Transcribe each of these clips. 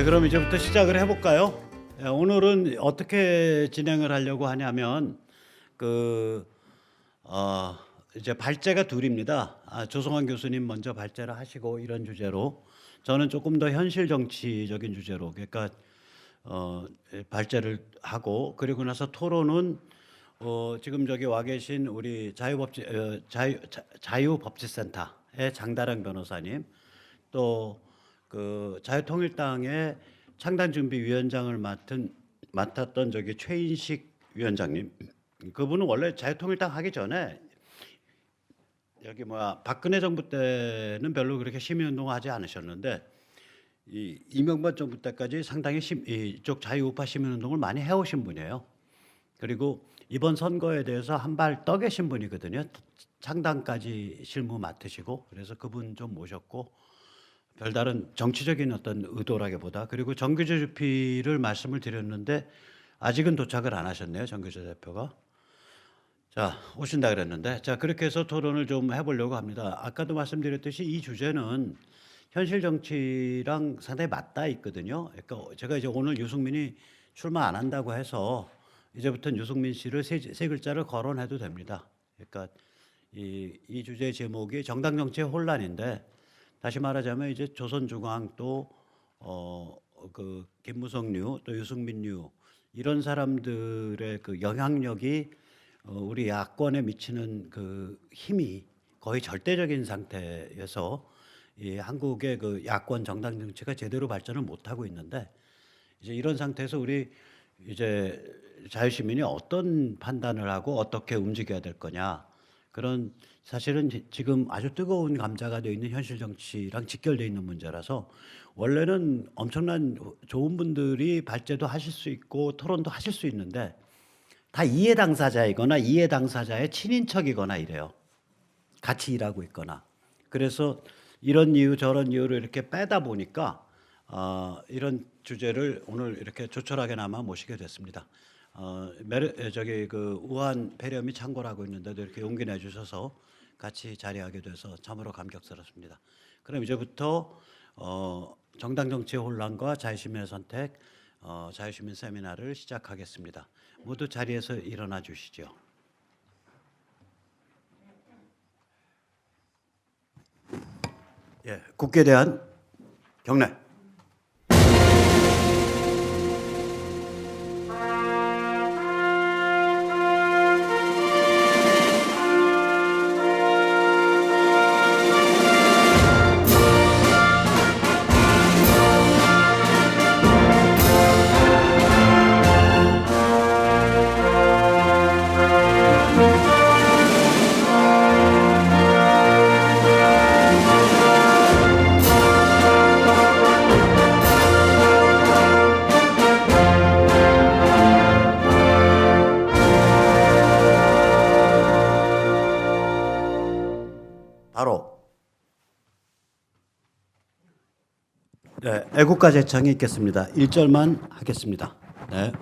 그럼 이제부터 시작을 해볼까요? 오늘은 어떻게 진행을 하려고 하냐면 그 이제 발제가 둘입니다. 조성환 교수님 먼저 발제를 하시고 이런 주제로 저는 조금 더 현실 정치적인 주제로 그러니까 발제를 하고 그리고 나서 토론은 지금 저기 와 계신 우리 자유법치센터의 장다령 변호사님 또 그 자유통일당의 창당준비위원장을 맡았던 저기 최인식 위원장님 그분은 원래 자유통일당 하기 전에 여기 박근혜 정부 때는 별로 그렇게 시민운동하지 않으셨는데 이 이명박 정부 때까지 상당히 이쪽 자유우파 시민운동을 많이 해오신 분이에요. 그리고 이번 선거에 대해서 한 발 떠 계신 분이거든요. 창당까지 실무 맡으시고 그래서 그분 좀 모셨고 별다른 정치적인 어떤 의도라기보다 그리고 정규재 주피를 말씀을 드렸는데 아직은 도착을 안 하셨네요. 정규재 대표가. 자, 오신다 그랬는데 자, 그렇게 해서 토론을 좀 해보려고 합니다. 아까도 말씀드렸듯이 이 주제는 현실 정치랑 상당히 맞닿아 있거든요. 그러니까 제가 이제 오늘 유승민이 출마 안 한다고 해서 이제부터는 유승민 씨를 세 글자를 거론해도 됩니다. 그러니까 이 주제 제목이 정당 정치의 혼란인데 다시 말하자면 이제 조선중앙 또 그 김무성류 또 유승민류 이런 사람들의 그 영향력이 우리 야권에 미치는 그 힘이 거의 절대적인 상태에서 이 한국의 그 야권 정당 정치가 제대로 발전을 못 하고 있는데 이제 이런 상태에서 우리 이제 자유시민이 어떤 판단을 하고 어떻게 움직여야 될 거냐 그런 사실은 지금 아주 뜨거운 감자가 되어 있는 현실 정치랑 직결되어 있는 문제라서 원래는 엄청난 좋은 분들이 발제도 하실 수 있고 토론도 하실 수 있는데 다 이해 당사자이거나 이해 당사자의 친인척이거나 이래요. 같이 일하고 있거나. 그래서 이런 이유 저런 이유를 이렇게 빼다 보니까 이런 주제를 오늘 이렇게 조촐하게나마 모시게 됐습니다. 저기 그 우한 폐렴이 창궐하고 있는데도 이렇게 용기 내주셔서 같이 자리하게 돼서 참으로 감격스럽습니다. 그럼 이제부터 정당 정치의 혼란과 자유시민의 선택, 자유시민 세미나를 시작하겠습니다. 모두 자리에서 일어나 주시죠. 국회에 대한 경례. 바로 애국가 제창이 있겠습니다. 1절만 하겠습니다. 네.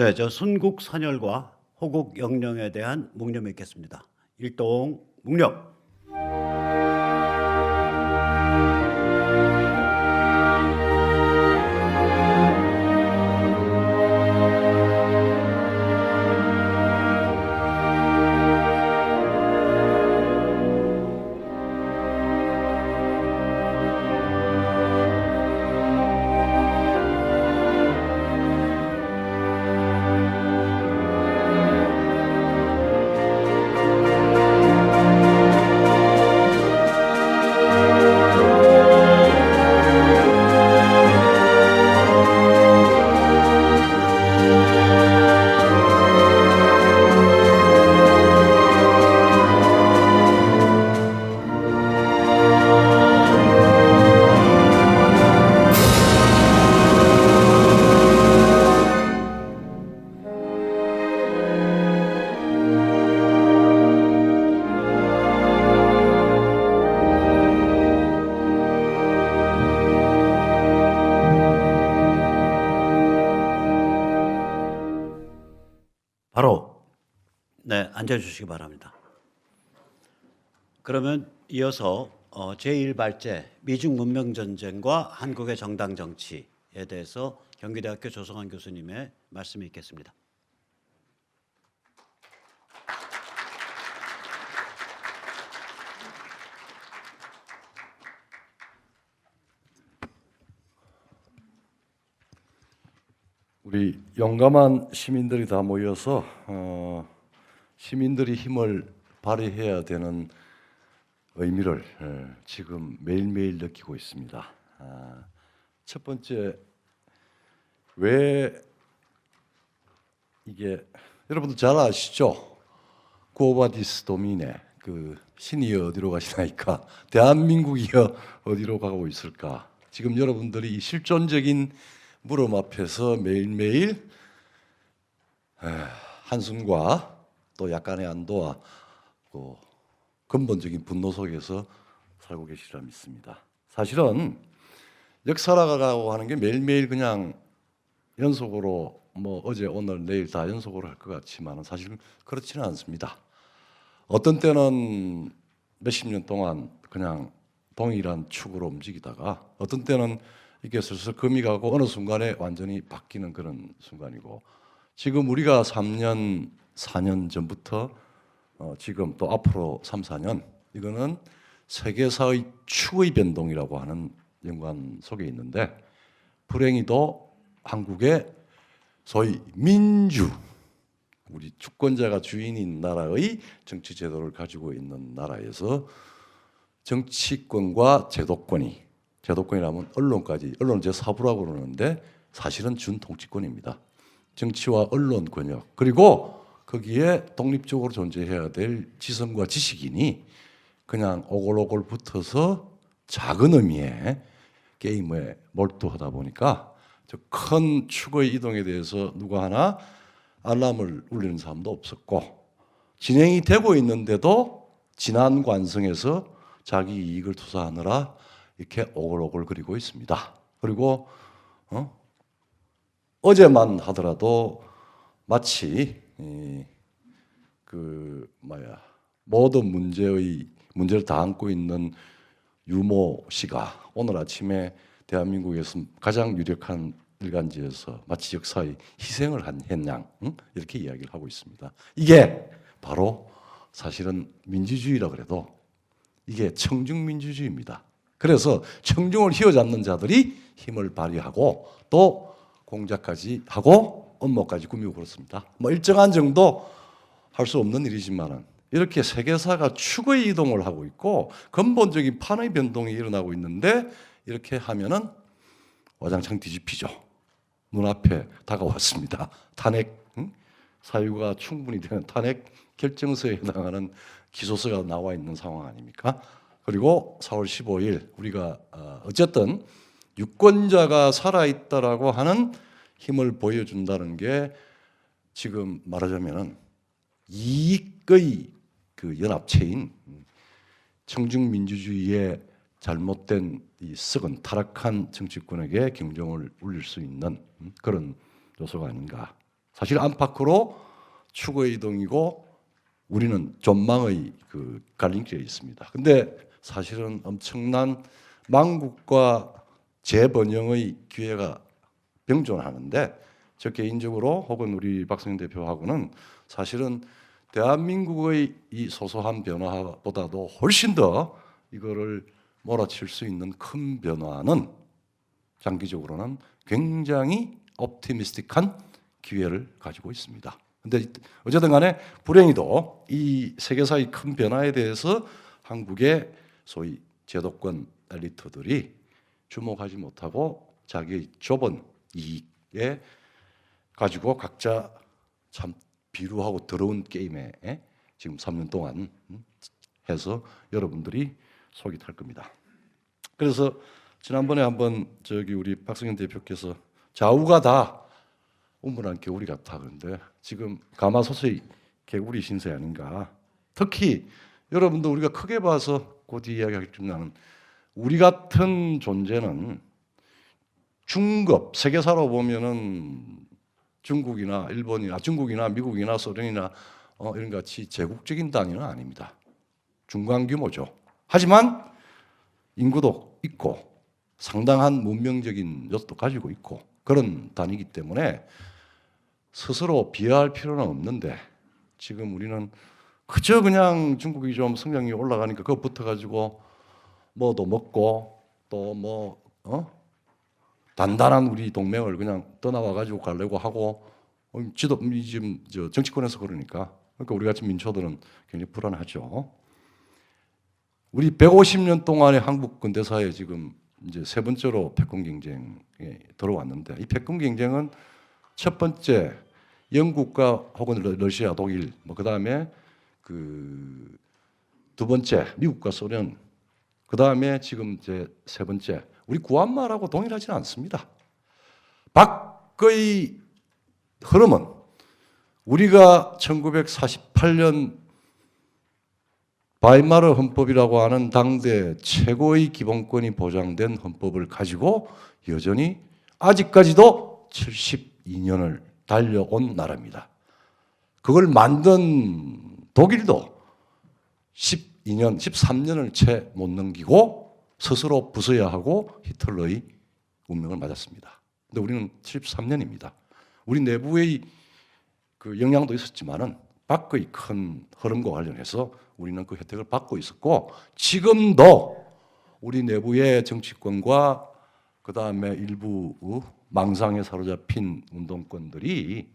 네, 저 순국 선열과 호국 영령에 대한 묵념이 있겠습니다. 일동 묵념. 앉아주시기 바랍니다. 그러면 이어서 제1발제 미중 문명 전쟁과 한국의 정당 정치에 대해서 경기대학교 조성환 교수님의 말씀이 있겠습니다. 우리 용감한 시민들이 다 모여서 시민들이 힘을 발휘해야 되는 의미를 지금 매일매일 느끼고 있습니다. 첫 번째, 왜 이게 여러분들 잘 아시죠? 구오바디스 도미네, 그 신이 어디로 가시나이까, 대한민국이 어디로 가고 있을까? 지금 여러분들이 이 실존적인 물음 앞에서 매일매일 한숨과 또 약간의 안도와 또 근본적인 분노 속에서 살고 계시리라 믿습니다. 사실은 역사라고 하는 게 매일매일 그냥 연속으로 뭐 어제 오늘 내일 다 연속으로 할 것 같지만 사실은 그렇지는 않습니다. 어떤 때는 몇십 년 동안 그냥 동일한 축으로 움직이다가 어떤 때는 이게 슬슬 금이 가고 어느 순간에 완전히 바뀌는 그런 순간이고, 지금 우리가 3년, 4년 전부터 지금 또 앞으로 3, 4년, 이거는 세계사의 축의 변동이라고 하는 연관 속에 있는데, 불행히도 한국의 소위 민주, 우리 주권자가 주인인 나라의 정치 제도를 가지고 있는 나라에서 정치권과 제도권이라면 언론까지, 언론은 제4부라고 그러는데 사실은 준통치권입니다. 정치와 언론 권역, 그리고 거기에 독립적으로 존재해야 될 지성과 지식인이 그냥 오골오골 붙어서 작은 의미의 게임에 몰두하다 보니까 저 큰 축의 이동에 대해서 누가 하나 알람을 울리는 사람도 없었고, 진행이 되고 있는데도 지난 관성에서 자기 이익을 투사하느라 이렇게 오글오글거리고 있습니다. 그리고 어제만 하더라도 마치 모든 문제를 다 안고 있는 유모 씨가 오늘 아침에 대한민국에서 가장 유력한 일간지에서 마치 역사의 희생을 한 양 이렇게 이야기를 하고 있습니다. 이게 바로 사실은 민주주의라 그래도 이게 청중민주주의입니다. 그래서 청중을 휘어잡는 자들이 힘을 발휘하고 또 공작까지 하고 업무까지 꾸미고 그렇습니다. 뭐 일정한 정도 할 수 없는 일이지만은 이렇게 세계사가 축의 이동을 하고 있고 근본적인 판의 변동이 일어나고 있는데, 이렇게 하면은 와장창 뒤집히죠. 눈앞에 다가왔습니다. 탄핵, 사유가 충분히 되는 탄핵 결정서에 해당하는 기소서가 나와 있는 상황 아닙니까? 그리고 4월 15일 우리가 어쨌든 유권자가 살아있다라고 하는 힘을 보여준다는 게 지금 말하자면은 이익의 그 연합체인 청중민주주의의 잘못된 이 썩은 타락한 정치권에게 경종을 울릴 수 있는 그런 요소가 아닌가. 사실 안팎으로 추구의 이동이고 우리는 전망의 그 갈림길에 있습니다. 근데 사실은 엄청난 망국과 재번영의 기회가 병존하는데, 저 개인적으로 혹은 우리 박성현 대표하고는 사실은 대한민국의 이 소소한 변화보다도 훨씬 더 이거를 몰아칠 수 있는 큰 변화는 장기적으로는 굉장히 옵티미스틱한 기회를 가지고 있습니다. 근데 어쨌든 간에 불행히도 이 세계사의 큰 변화에 대해서 한국의 소위 제도권 엘리트들이 주목하지 못하고 자기의 좁은 이익에 가지고 각자 참 비루하고 더러운 게임에 지금 3년 동안 해서 여러분들이 속이 탈 겁니다. 그래서 지난번에 한번 우리 박성현 대표께서 좌우가 다 우물안 개구리 같아, 그런데 지금 가마솥의 개구리 신세 아닌가. 특히 여러분도 우리가 크게 봐서 그 뒤 이야기하겠지만, 나는 우리 같은 존재는 중급 세계사로 보면은 중국이나 일본이나 중국이나 미국이나 소련이나 이런 같이 제국적인 단위는 아닙니다. 중간 규모죠. 하지만 인구도 있고 상당한 문명적인 요소도 가지고 있고 그런 단위이기 때문에 스스로 비하할 필요는 없는데 지금 우리는 그저 그냥 중국이 좀 성장이 올라가니까 그거 붙어가지고 뭐도 먹고 또 뭐 단단한 우리 동맹을 그냥 떠나와 가지고 가려고 하고 지도 지금 정치권에서 그러니까 우리 같은 민초들은 굉장히 불안하죠. 우리 150년 동안의 한국 근대사에 지금 이제 세 번째로 패권 경쟁에 들어왔는데 이 패권 경쟁은 첫 번째 영국과 혹은 러시아, 독일, 뭐 그다음에 그 두 번째 미국과 소련, 그다음에 지금 이제 세 번째 우리 구한말하고 동일하지는 않습니다. 밖의 흐름은 우리가 1948년 바이마르 헌법이라고 하는 당대 최고의 기본권이 보장된 헌법을 가지고 여전히 아직까지도 72년을 달려온 나라입니다. 그걸 만든 독일도 12년, 13년을 채 못 넘기고 스스로 부숴야 하고 히틀러의 운명을 맞았습니다. 근데 우리는 73년입니다. 우리 내부의 그 영향도 있었지만은 밖의 큰 흐름과 관련해서 우리는 그 혜택을 받고 있었고 지금도 우리 내부의 정치권과 그 다음에 일부 망상에 사로잡힌 운동권들이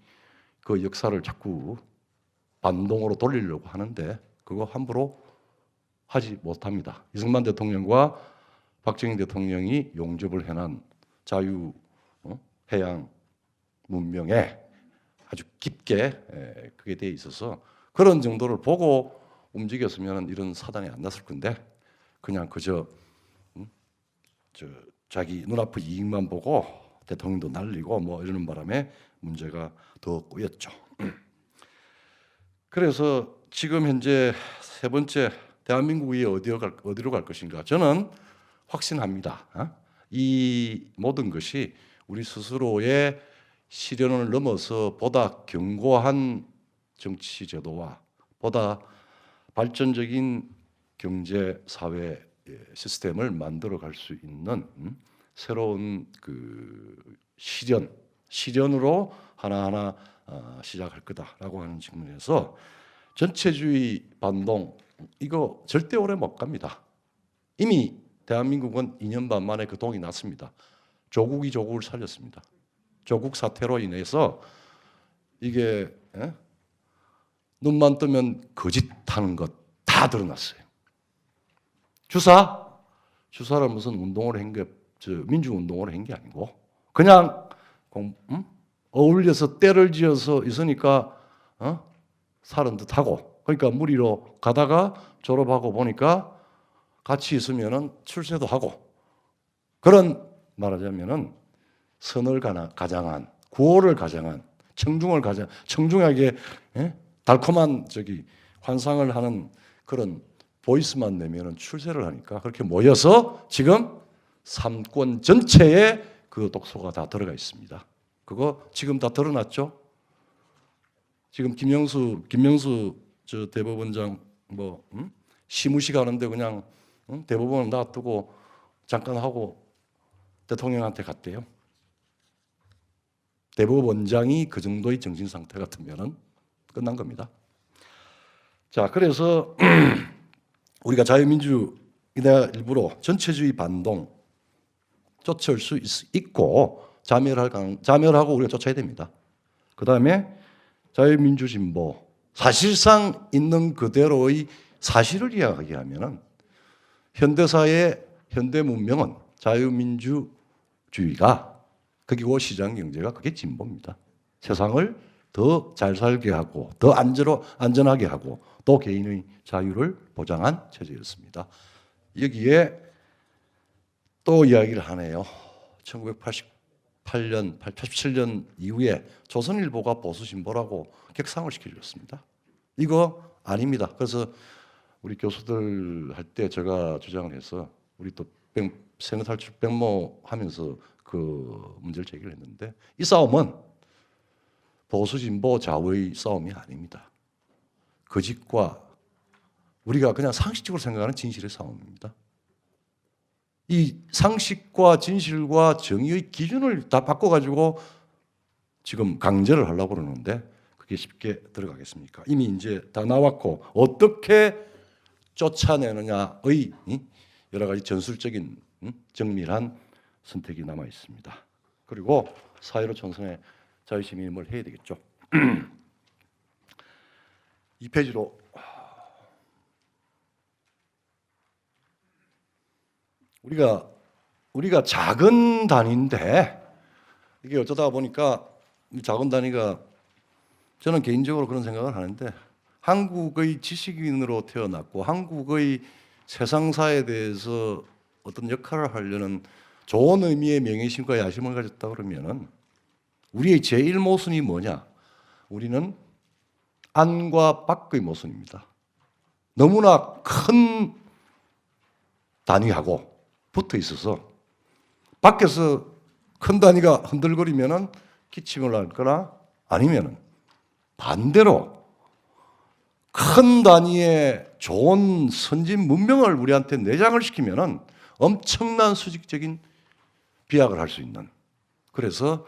그 역사를 자꾸 반동으로 돌리려고 하는데 그거 함부로 하지 못합니다. 이승만 대통령과 박정희 대통령이 용접을 해난 자유 해양 문명에 아주 깊게 그게 돼 있어서 그런 정도를 보고 움직였으면 이런 사단이 안 났을 건데 그냥 그저 자기 눈앞의 이익만 보고 대통령도 날리고 뭐 이러는 바람에 문제가 더 꼬였죠. 그래서 지금 현재 세 번째 대한민국이 어디로 갈 것인가 저는 확신합니다. 이 모든 것이 우리 스스로의 시련을 넘어서 보다 견고한 정치 제도와 보다 발전적인 경제 사회 시스템을 만들어 갈 수 있는 새로운 그 시련으로 하나하나 시작할 거다라고 하는 측면에서 전체주의 반동 이거 절대 오래 못 갑니다. 이미 대한민국은 2년 반 만에 그 동이 났습니다. 조국이 조국을 살렸습니다. 조국 사태로 인해서 이게 눈만 뜨면 거짓하는 것 다 드러났어요. 주사를 무슨 운동을 한 게 민주운동을 한 게 아니고 그냥 어울려서 때를 지어서 있으니까 살은 듯하고 그러니까 무리로 가다가 졸업하고 보니까 같이 있으면은 출세도 하고 그런 말하자면은 선을 가장한 구호를 가장한 청중하게 달콤한 환상을 하는 그런 보이스만 내면은 출세를 하니까 그렇게 모여서 지금 삼권 전체에 그 독소가 다 들어가 있습니다. 그거 지금 다 드러났죠? 지금 김명수 저 대법원장 시무식 하는데 그냥 대법원을 놔두고 잠깐 하고 대통령한테 갔대요. 대법원장이 그 정도의 정신 상태 같으면은 끝난 겁니다. 자, 그래서 우리가 자유민주이다 일부러 전체주의 반동 쫓을 수 있고 자멸하고 우리가 쫓아야 됩니다. 그 다음에 자유민주 진보 사실상 있는 그대로의 사실을 이야기하면은 현대사의 현대 문명은 자유민주주의가 그리고 시장 경제가 그게 진보입니다. 세상을 더 잘 살게 하고 더 안전하게 하고 또 개인의 자유를 보장한 체제였습니다. 여기에 또 이야기를 하네요. 1988년, 87년 이후에 조선일보가 보수진보라고 격상을 시켜줬습니다. 이거 아닙니다. 그래서 우리 교수들 할 때 제가 주장을 해서 우리 또 생활탈출 백모 하면서 그 문제를 제기를 했는데 이 싸움은 보수진보 좌우의 싸움이 아닙니다. 거짓과 우리가 그냥 상식적으로 생각하는 진실의 싸움입니다. 이 상식과 진실과 정의의 기준을 다 바꿔가지고 지금 강제를 하려고 그러는데 그게 쉽게 들어가겠습니까? 이미 이제 다 나왔고 어떻게 쫓아내느냐의 여러 가지 전술적인 정밀한 선택이 남아 있습니다. 그리고 사회로 전선의 자유시민이 뭘 해야 되겠죠. 이 페이지로 우리가 작은 단위인데 이게 어쩌다 보니까 이 작은 단위가 저는 개인적으로 그런 생각을 하는데 한국의 지식인으로 태어났고 한국의 세상사에 대해서 어떤 역할을 하려는 좋은 의미의 명예심과 야심을 가졌다 그러면은 우리의 제1 모순이 뭐냐? 우리는 안과 밖의 모순입니다. 너무나 큰 단위하고 붙어 있어서 밖에서 큰 단위가 흔들거리면은 기침을 할거나 아니면은 반대로 큰 단위의 좋은 선진 문명을 우리한테 내장을 시키면은 엄청난 수직적인 비약을 할 수 있는. 그래서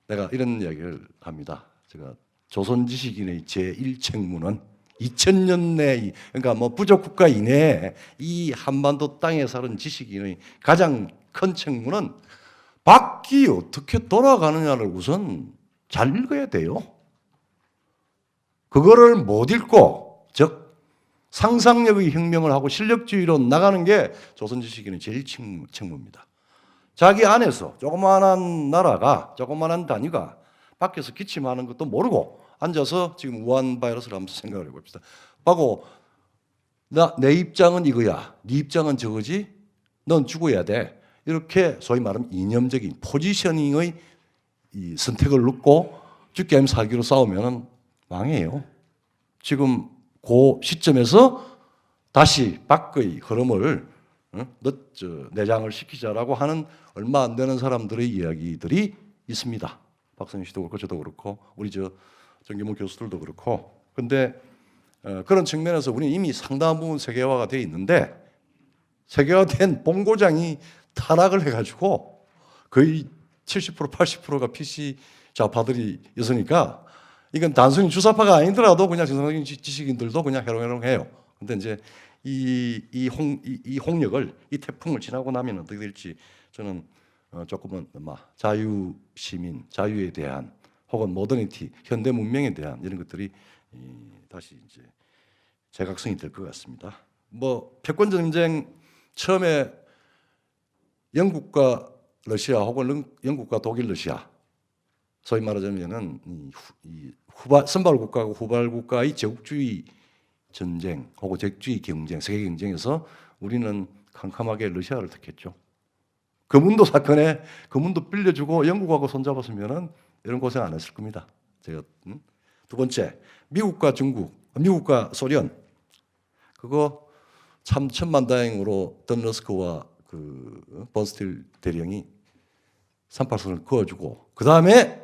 내가 이런 이야기를 합니다. 제가 조선 지식인의 제1책무는 2000년 내 그러니까 뭐 부족 국가 이내에 이 한반도 땅에 사는 지식인의 가장 큰 책무는 밖이 어떻게 돌아가느냐를 우선 잘 읽어야 돼요. 그거를 못 읽고 즉 상상력의 혁명을 하고 실력주의로 나가는 게 조선 지식인의 제일 책무입니다. 자기 안에서 조그마한 나라가 조그마한 단위가 밖에서 기침하는 것도 모르고 앉아서 지금 우한 바이러스를 한번 생각을 해봅시다. 하고 내 입장은 이거야. 네 입장은 저거지. 넌 죽어야 돼. 이렇게 소위 말하면 이념적인 포지셔닝의 이 선택을 놓고 죽게 하면 살기로 싸우면 망해요. 지금 그 시점에서 다시 밖의 흐름을 내장을 시키자라고 하는 얼마 안 되는 사람들의 이야기들이 있습니다. 박성희 씨도 그렇고 저도 그렇고 우리 정기문 교수들도 그렇고. 근데 그런 측면에서 우리는 이미 상당한 부분 세계화가 되어 있는데 세계화된 본고장이 타락을 해가지고 거의 70% 80%가 PC 좌파들이 있으니까 이건 단순히 주사파가 아니더라도 그냥 정상적인 지식인들도 그냥 해롱해롱해요. 근데 이제 이 홍역을 이 태풍을 지나고 나면 어떻게 될지 저는 조금은 자유 시민, 자유에 대한 혹은 모더니티, 현대 문명에 대한 이런 것들이 다시 이제 재각성이 될 것 같습니다. 뭐 패권 전쟁 처음에 영국과 러시아 혹은 영국과 독일, 러시아 소위 말하자면은 선발 국가하고 후발 국가의 제국주의 전쟁 혹은 제국주의 경쟁, 세계 경쟁에서 우리는 캄캄하게 러시아를 택했죠. 금운도 사건에 금운도 빌려주고 영국하고 손잡았으면은 이런 고생 안 했을 겁니다. 제가 두 번째 미국과 중국, 미국과 소련 그거 참 천만다행으로 던러스크와 그 번스틸 대령이 38선을 그어주고 그 다음에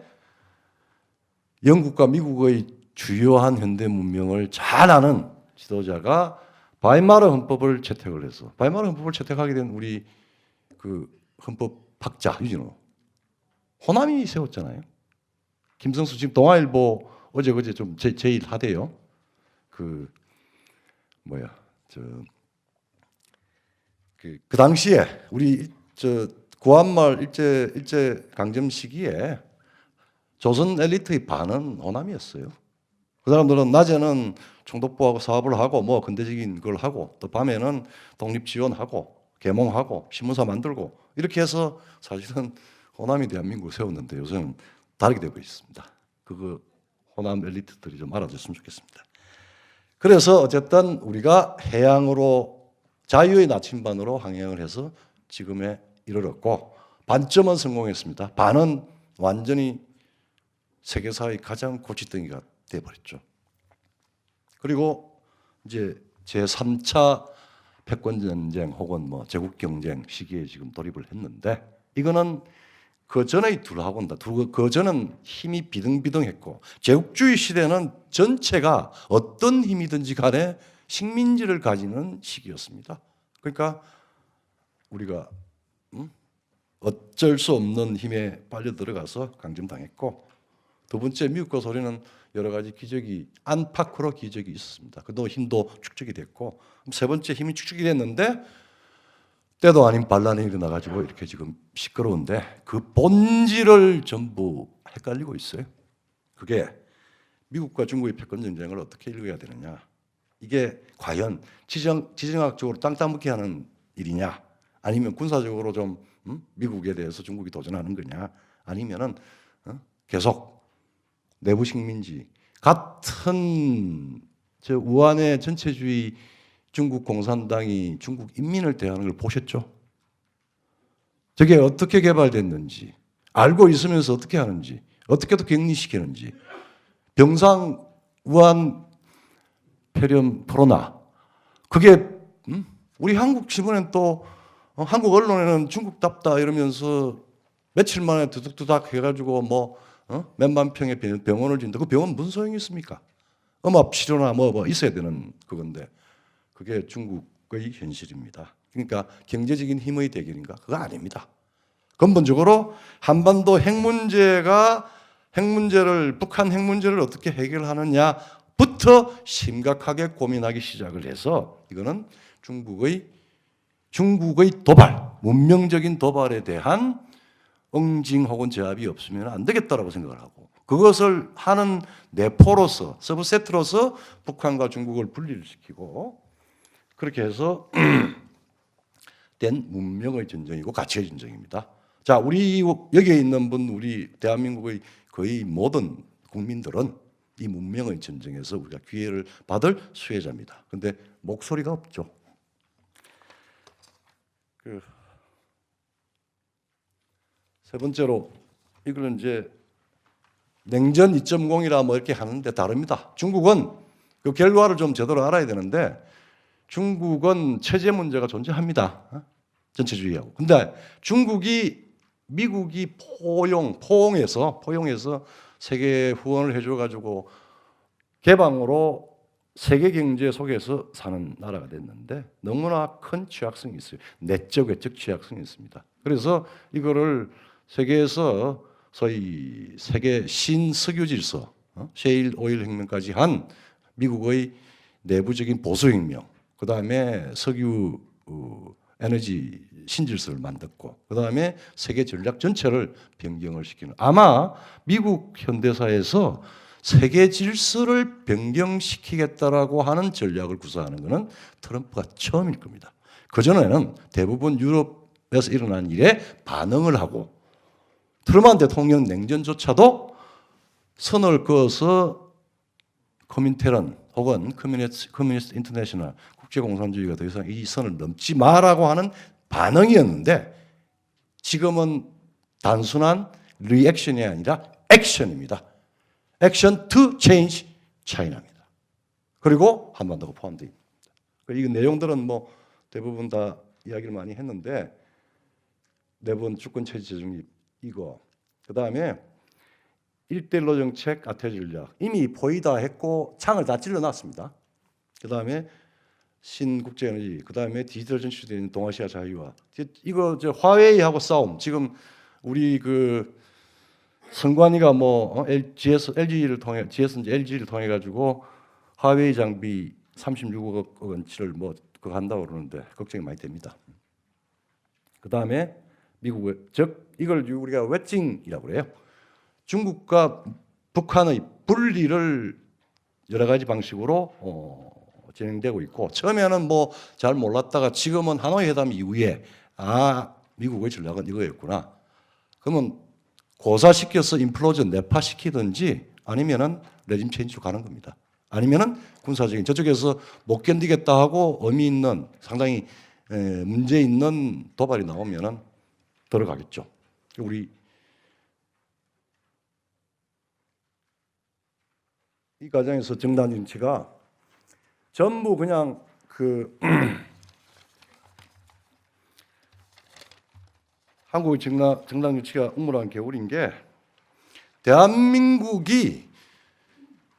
영국과 미국의 주요한 현대 문명을 잘 아는 지도자가 바이마르 헌법을 채택을 해서 바이마르 헌법을 채택하게 된 우리 그 헌법학자 유진호 호남이 세웠잖아요. 김성수 지금 동아일보 어제 그제 좀 제일 하대요. 그 당시에 우리 구한말 일제 강점 시기에 조선 엘리트의 반은 호남이었어요. 그 사람들은 낮에는 총독부하고 사업을 하고 뭐 근대적인 걸 하고 또 밤에는 독립 지원하고 계몽하고 신문사 만들고 이렇게 해서 사실은 호남이 대한민국을 세웠는데 요새는 다르게 되고 있습니다. 그거 호남 엘리트들이 좀 알아줬으면 좋겠습니다. 그래서 어쨌든 우리가 해양으로 자유의 나침반으로 항해를 해서 지금에 이르렀고 반점은 성공했습니다. 반은 완전히 세계사의 가장 골칫덩이가 되어버렸죠. 그리고 이제 제3차 패권전쟁 혹은 뭐 제국경쟁 시기에 지금 돌입을 했는데 이거는 그 전의 둘하고는 그 전은 힘이 비등비등했고 제국주의 시대는 전체가 어떤 힘이든지 간에 식민지를 가지는 시기였습니다. 그러니까 우리가 어쩔 수 없는 힘에 빨려 들어가서 강점당했고, 두 번째 미국과 소련은 여러 가지 기적이 안팎으로 기적이 있었습니다. 그도 힘도 축적이 됐고, 세 번째 힘이 축적이 됐는데 때도 아닌 반란이 일어나가지고 이렇게 지금 시끄러운데 그 본질을 전부 헷갈리고 있어요. 그게 미국과 중국의 패권 전쟁을 어떻게 읽어야 되느냐? 이게 과연 지정학적으로 땅 따먹게 하는 일이냐? 아니면 군사적으로 좀 미국에 대해서 중국이 도전하는 거냐? 아니면은 계속 내부 식민지 같은 저 우한의 전체주의 중국 공산당이 중국 인민을 대하는 걸 보셨죠? 저게 어떻게 개발됐는지, 알고 있으면서 어떻게 하는지, 어떻게 또 격리시키는지, 병상 우한 폐렴 코로나, 그게 우리 한국 신문엔 또 한국 언론에는 중국답다 이러면서 며칠 만에 두둑두둑 해가지고 뭐 몇만 평의 병원을 짓는다. 그 병원 무슨 소용이 있습니까? 음압 치료나 뭐 있어야 되는 그건데 그게 중국의 현실입니다. 그러니까 경제적인 힘의 대결인가? 그거 아닙니다. 근본적으로 한반도 북한 핵 문제를 어떻게 해결하느냐부터 심각하게 고민하기 시작을 해서 이거는 중국의 도발, 문명적인 도발에 대한 응징 혹은 제압이 없으면 안 되겠다라고 생각을 하고, 그것을 하는 내포로서, 서브세트로서 북한과 중국을 분리를 시키고, 그렇게 해서 된 문명의 전쟁이고 가치의 전쟁입니다. 자, 우리 여기에 있는 분, 우리 대한민국의 거의 모든 국민들은 이 문명의 전쟁에서 우리가 기회를 받을 수혜자입니다. 그런데 목소리가 없죠. 세 번째로 이거는 이제 냉전 2.0이라 뭐 이렇게 하는데 다릅니다. 중국은 그 결과를 좀 제대로 알아야 되는데 중국은 체제 문제가 존재합니다. 전체주의하고. 근데 미국이 포용해서 세계 후원을 해줘가지고 개방으로 세계 경제 속에서 사는 나라가 됐는데 너무나 큰 취약성이 있어요. 내적, 외적 취약성이 있습니다. 그래서 이거를 세계에서 소위 세계 신석유 질서, 셰일 오일 혁명까지 한 미국의 내부적인 보수 혁명, 그 다음에 석유 에너지 신질서를 만들고, 그 다음에 세계 전략 전체를 변경을 시키는, 아마 미국 현대사에서 세계 질서를 변경시키겠다라고 하는 전략을 구사하는 것은 트럼프가 처음일 겁니다. 그전에는 대부분 유럽에서 일어난 일에 반응을 하고, 트루먼 대통령 냉전조차도 선을 그어서 커민테런 혹은 커뮤니스트 인터내셔널 국제공산주의가 더 이상 이 선을 넘지 마라고 하는 반응이었는데 지금은 단순한 리액션이 아니라 액션입니다. 액션 투 체인지 차이나입니다. 그리고 한반도가 포함되어 있습니다. 이 내용들은 뭐 대부분 다 이야기를 많이 했는데 내분 주권 체제 재정립 이거, 그 다음에 1대1로 정책, 아태 전략 이미 포위다 했고 창을 다 찔러놨습니다. 그 다음에 신국제에너지, 그 다음에 디지털 전시되는 동아시아 자유화, 이거 저 화웨이하고 싸움. 지금 우리 그 선관위가 뭐 LG를 통해 가지고 화웨이 장비 36억 원치를 뭐 그거 한다고 그러는데 걱정이 많이 됩니다. 그 다음에 미국의 이걸 우리가 웨징이라고 그래요. 중국과 북한의 분리를 여러 가지 방식으로 진행되고 있고, 처음에는 뭐 잘 몰랐다가 지금은 하노이 회담 이후에 미국의 전략은 이거였구나. 그러면 고사시켜서 인플로전 내파시키든지 아니면은 레짐 체인지로 가는 겁니다. 아니면은 군사적인 저쪽에서 못 견디겠다 하고 의미 있는 상당히 문제 있는 도발이 나오면은 들어가겠죠. 우리 이 과정에서 정당 정치가 전부 그냥 한국의 정당 정치가 우물안 개울인 게 대한민국이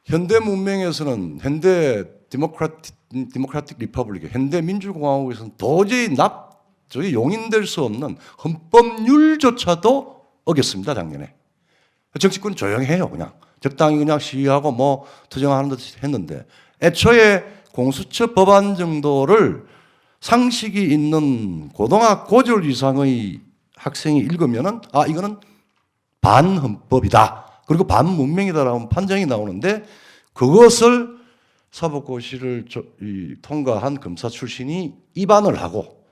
현대 문명에서는 현대 디모크라틱 리퍼블릭, 현대 민주공화국에서는 도저히 용인될 수 없는 헌법률조차도 어겼습니다. 작년에 정치권 조용해요. 그냥 적당히 그냥 시위하고 뭐 투쟁하는 듯이 했는데 애초에 공수처 법안 정도를 상식이 있는 고졸 이상의 학생이 읽으면은 아 이거는 반헌법이다. 그리고 반문명이다라는 판정이 나오는데 그것을 사법고시를 통과한 검사 출신이 입안을 하고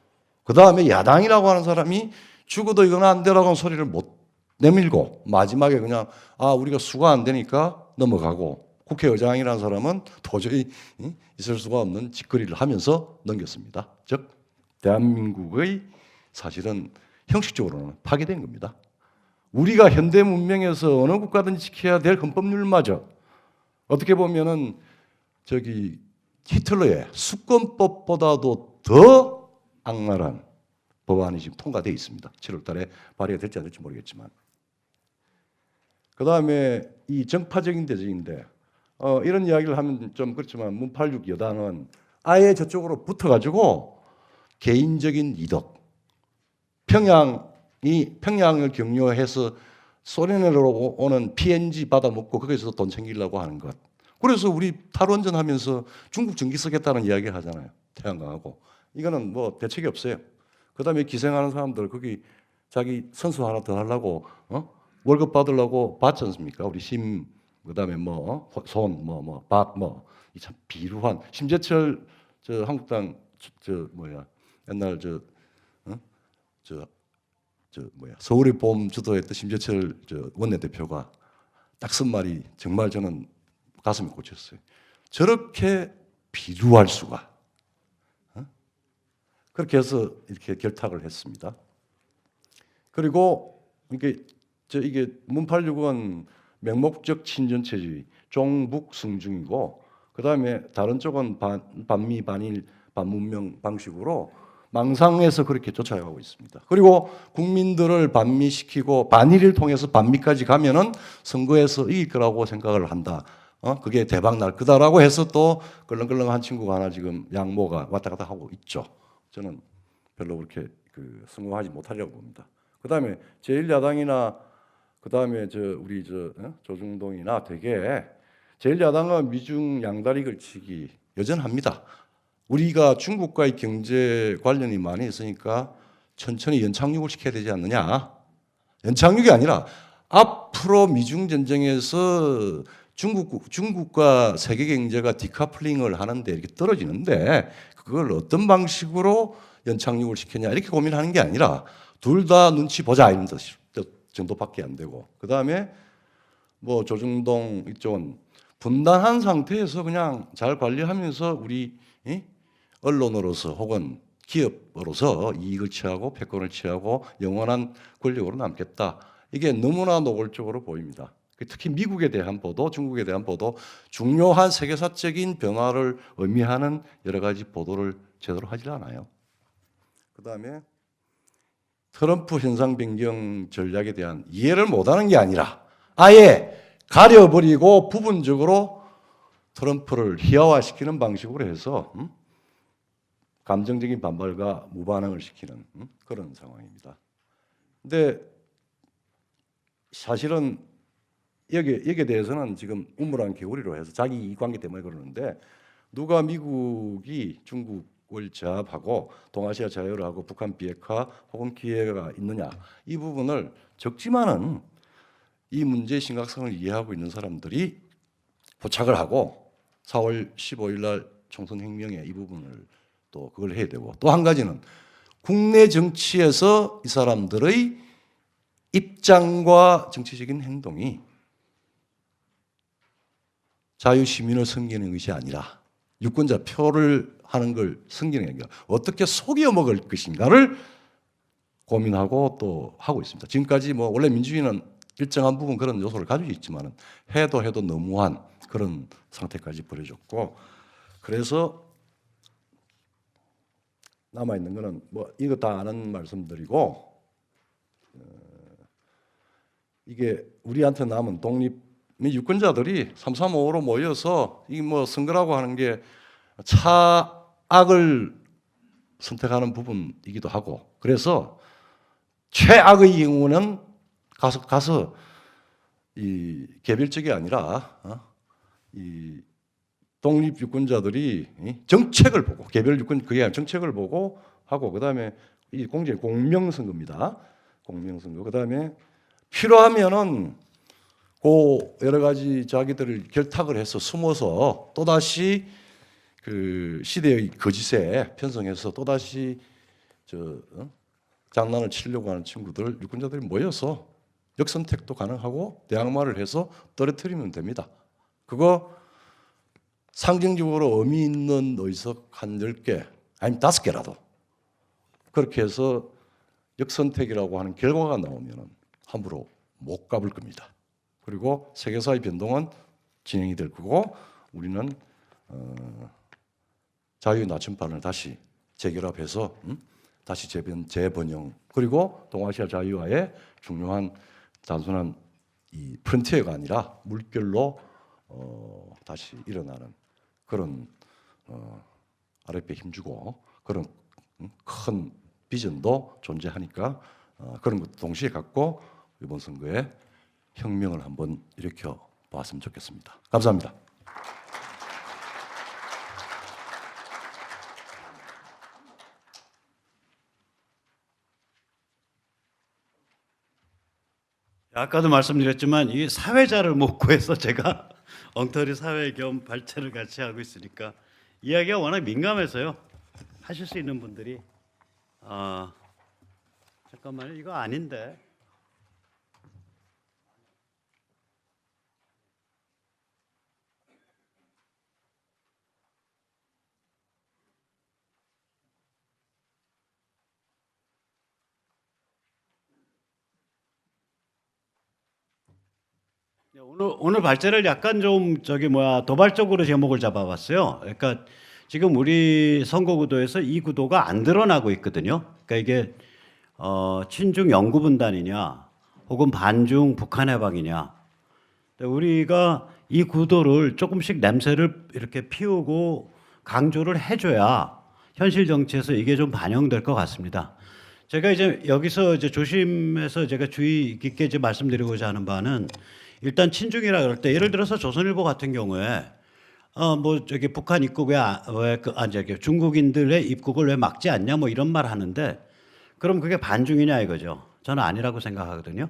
그 다음에 야당이라고 하는 사람이 죽어도 이건 안 되라고 하는 소리를 못 내밀고 마지막에 그냥 아 우리가 수가 안 되니까 넘어가고 국회의장이라는 사람은 도저히 있을 수가 없는 짓거리를 하면서 넘겼습니다. 즉 대한민국의 사실은 형식적으로는 파괴된 겁니다. 우리가 현대 문명에서 어느 국가든지 지켜야 될 헌법률마저 어떻게 보면은 저기 히틀러의 수권법보다도 더 악랄한 법안이 지금 통과되어 있습니다. 7월 달에 발의가 될지 안 될지 모르겠지만. 그 다음에 이 정파적인 대적인데 이런 이야기를 하면 좀 그렇지만 문팔육 여당은 아예 저쪽으로 붙어가지고 개인적인 이득, 평양을 경유해서 소련으로 오는 PNG 받아먹고 거기서 돈 챙기려고 하는 것. 그래서 우리 탈원전 하면서 중국 전기 쓰겠다는 이야기 하잖아요. 태양광하고. 이거는 뭐 대책이 없어요. 그 다음에 기생하는 사람들 거기 자기 선수 하나 더 하려고 월급 받으려고 받지 않습니까? 우리 그 다음에 이 참 비루한 심재철 저 한국당 옛날 서울의 봄 주도했던 심재철 원내대표가 딱 쓴 말이 정말 저는 가슴에 꽂혔어요. 저렇게 비루할 수가. 그렇게 해서 이렇게 결탁을 했습니다. 그리고 이게 문팔육은 맹목적 친전체주의, 종북승중이고 그 다음에 다른 쪽은 반미, 반일, 반문명 방식으로 망상에서 그렇게 쫓아가고 있습니다. 그리고 국민들을 반미시키고 반일을 통해서 반미까지 가면은 선거에서 이길 거라고 생각을 한다. 그게 대박 날 거다라고 해서 또 끌렁끌렁한 친구가 하나 지금 양모가 왔다 갔다 하고 있죠. 저는 별로 그렇게 성공하지 못하려고 봅니다. 그 다음에 제1야당이나 그 다음에 우리 조중동이나 되게 제1야당은 미중 양다리 걸치기 여전합니다. 우리가 중국과의 경제 관련이 많이 있으니까 천천히 연착륙을 시켜야 되지 않느냐. 연착륙이 아니라 앞으로 미중 전쟁에서 중국과 세계 경제가 디카플링을 하는데 이렇게 떨어지는데 그걸 어떤 방식으로 연착륙을 시켰냐 이렇게 고민하는 게 아니라 둘 다 눈치 보자 이런 정도밖에 안 되고 그 다음에 뭐 조중동 이쪽은 분단한 상태에서 그냥 잘 관리하면서 우리 언론으로서 혹은 기업으로서 이익을 취하고 패권을 취하고 영원한 권력으로 남겠다. 이게 너무나 노골적으로 보입니다. 특히 미국에 대한 보도, 중국에 대한 보도, 중요한 세계사적인 변화를 의미하는 여러 가지 보도를 제대로 하지 않아요. 그 다음에 트럼프 현상 변경 전략에 대한 이해를 못하는 게 아니라 아예 가려버리고 부분적으로 트럼프를 희화화시키는 방식으로 해서 감정적인 반발과 무반응을 시키는 그런 상황입니다. 근데 사실은 여기에 대해서는 지금 우물안 개구리로 해서 자기 이익관계 때문에 그러는데 누가 미국이 중국을 제압하고 동아시아 자유를 하고 북한 비핵화 혹은 기회가 있느냐 이 부분을 적지만은 이 문제의 심각성을 이해하고 있는 사람들이 포착을 하고 4월 15일 날 총선 혁명에 이 부분을 또 그걸 해야 되고 또 한 가지는 국내 정치에서 이 사람들의 입장과 정치적인 행동이 자유시민을 섬기는 것이 아니라 유권자 표를 하는 걸 섬기는 게 아니라 어떻게 속여 먹을 것인가를 고민하고 또 하고 있습니다. 지금까지 뭐 원래 민주주의는 일정한 부분 그런 요소를 가지고 있지만 해도 너무한 그런 상태까지 벌어졌고 그래서 남아있는 거는 뭐 이거 다 아는 말씀드리고 이게 우리한테 남은 독립 유권자들이 3.355로 모여서 이 뭐 선거라고 하는 게 차악을 선택하는 부분이기도 하고, 그래서 최악의 경우는 가서 이 개별적이 아니라 이 독립 유권자들이 정책을 보고, 개별 유권 그게 아니라 정책을 보고 하고, 그다음에 이 공명선거입니다. 공명선거. 그다음에 필요하면은 그 여러 가지 자기들을 결탁을 해서 숨어서 또다시 그 시대의 거짓에 편성해서 또다시 장난을 치려고 하는 친구들, 유권자들이 모여서 역선택도 가능하고 대항마를 해서 떨어뜨리면 됩니다. 그거 상징적으로 의미 있는 의석 한 10개, 아니면 5개라도 그렇게 해서 역선택이라고 하는 결과가 나오면 함부로 못 가볼 겁니다. 그리고 세계사의 변동은 진행이 될 거고, 우리는 자유의 나침반을 다시 재결합해서 다시 재번영, 그리고 동아시아 자유화의 중요한 단순한 이 프론티어가 아니라 물결로 다시 일어나는 그런 아랫배 힘주고 그런 큰 비전도 존재하니까 그런 것도 동시에 갖고 이번 선거에 혁명을 한번 일으켜 봤으면 좋겠습니다. 감사합니다. 아까도 말씀드렸지만 이 사회자를 못 구해서 제가 엉터리 사회 겸 발제를 같이 하고 있으니까 이야기가 워낙 민감해서요. 하실 수 있는 분들이 잠깐만요. 이거 아닌데. 오늘 발제를 약간 좀 도발적으로 제목을 잡아봤어요. 그러니까 지금 우리 선거 구도에서 이 구도가 안 드러나고 있거든요. 그러니까 이게 친중 영구 분단이냐, 혹은 반중 북한 해방이냐. 우리가 이 구도를 조금씩 냄새를 이렇게 피우고 강조를 해줘야 현실 정치에서 이게 좀 반영될 것 같습니다. 제가 이제 여기서 이제 조심해서 제가 주의 깊게 이제 말씀드리고자 하는 바는, 일단 친중이라 그럴 때 예를 들어서 조선일보 같은 경우에 북한 입국 중국인들의 입국을 왜 막지 않냐 뭐 이런 말 하는데, 그럼 그게 반중이냐 이거죠. 저는 아니라고 생각하거든요.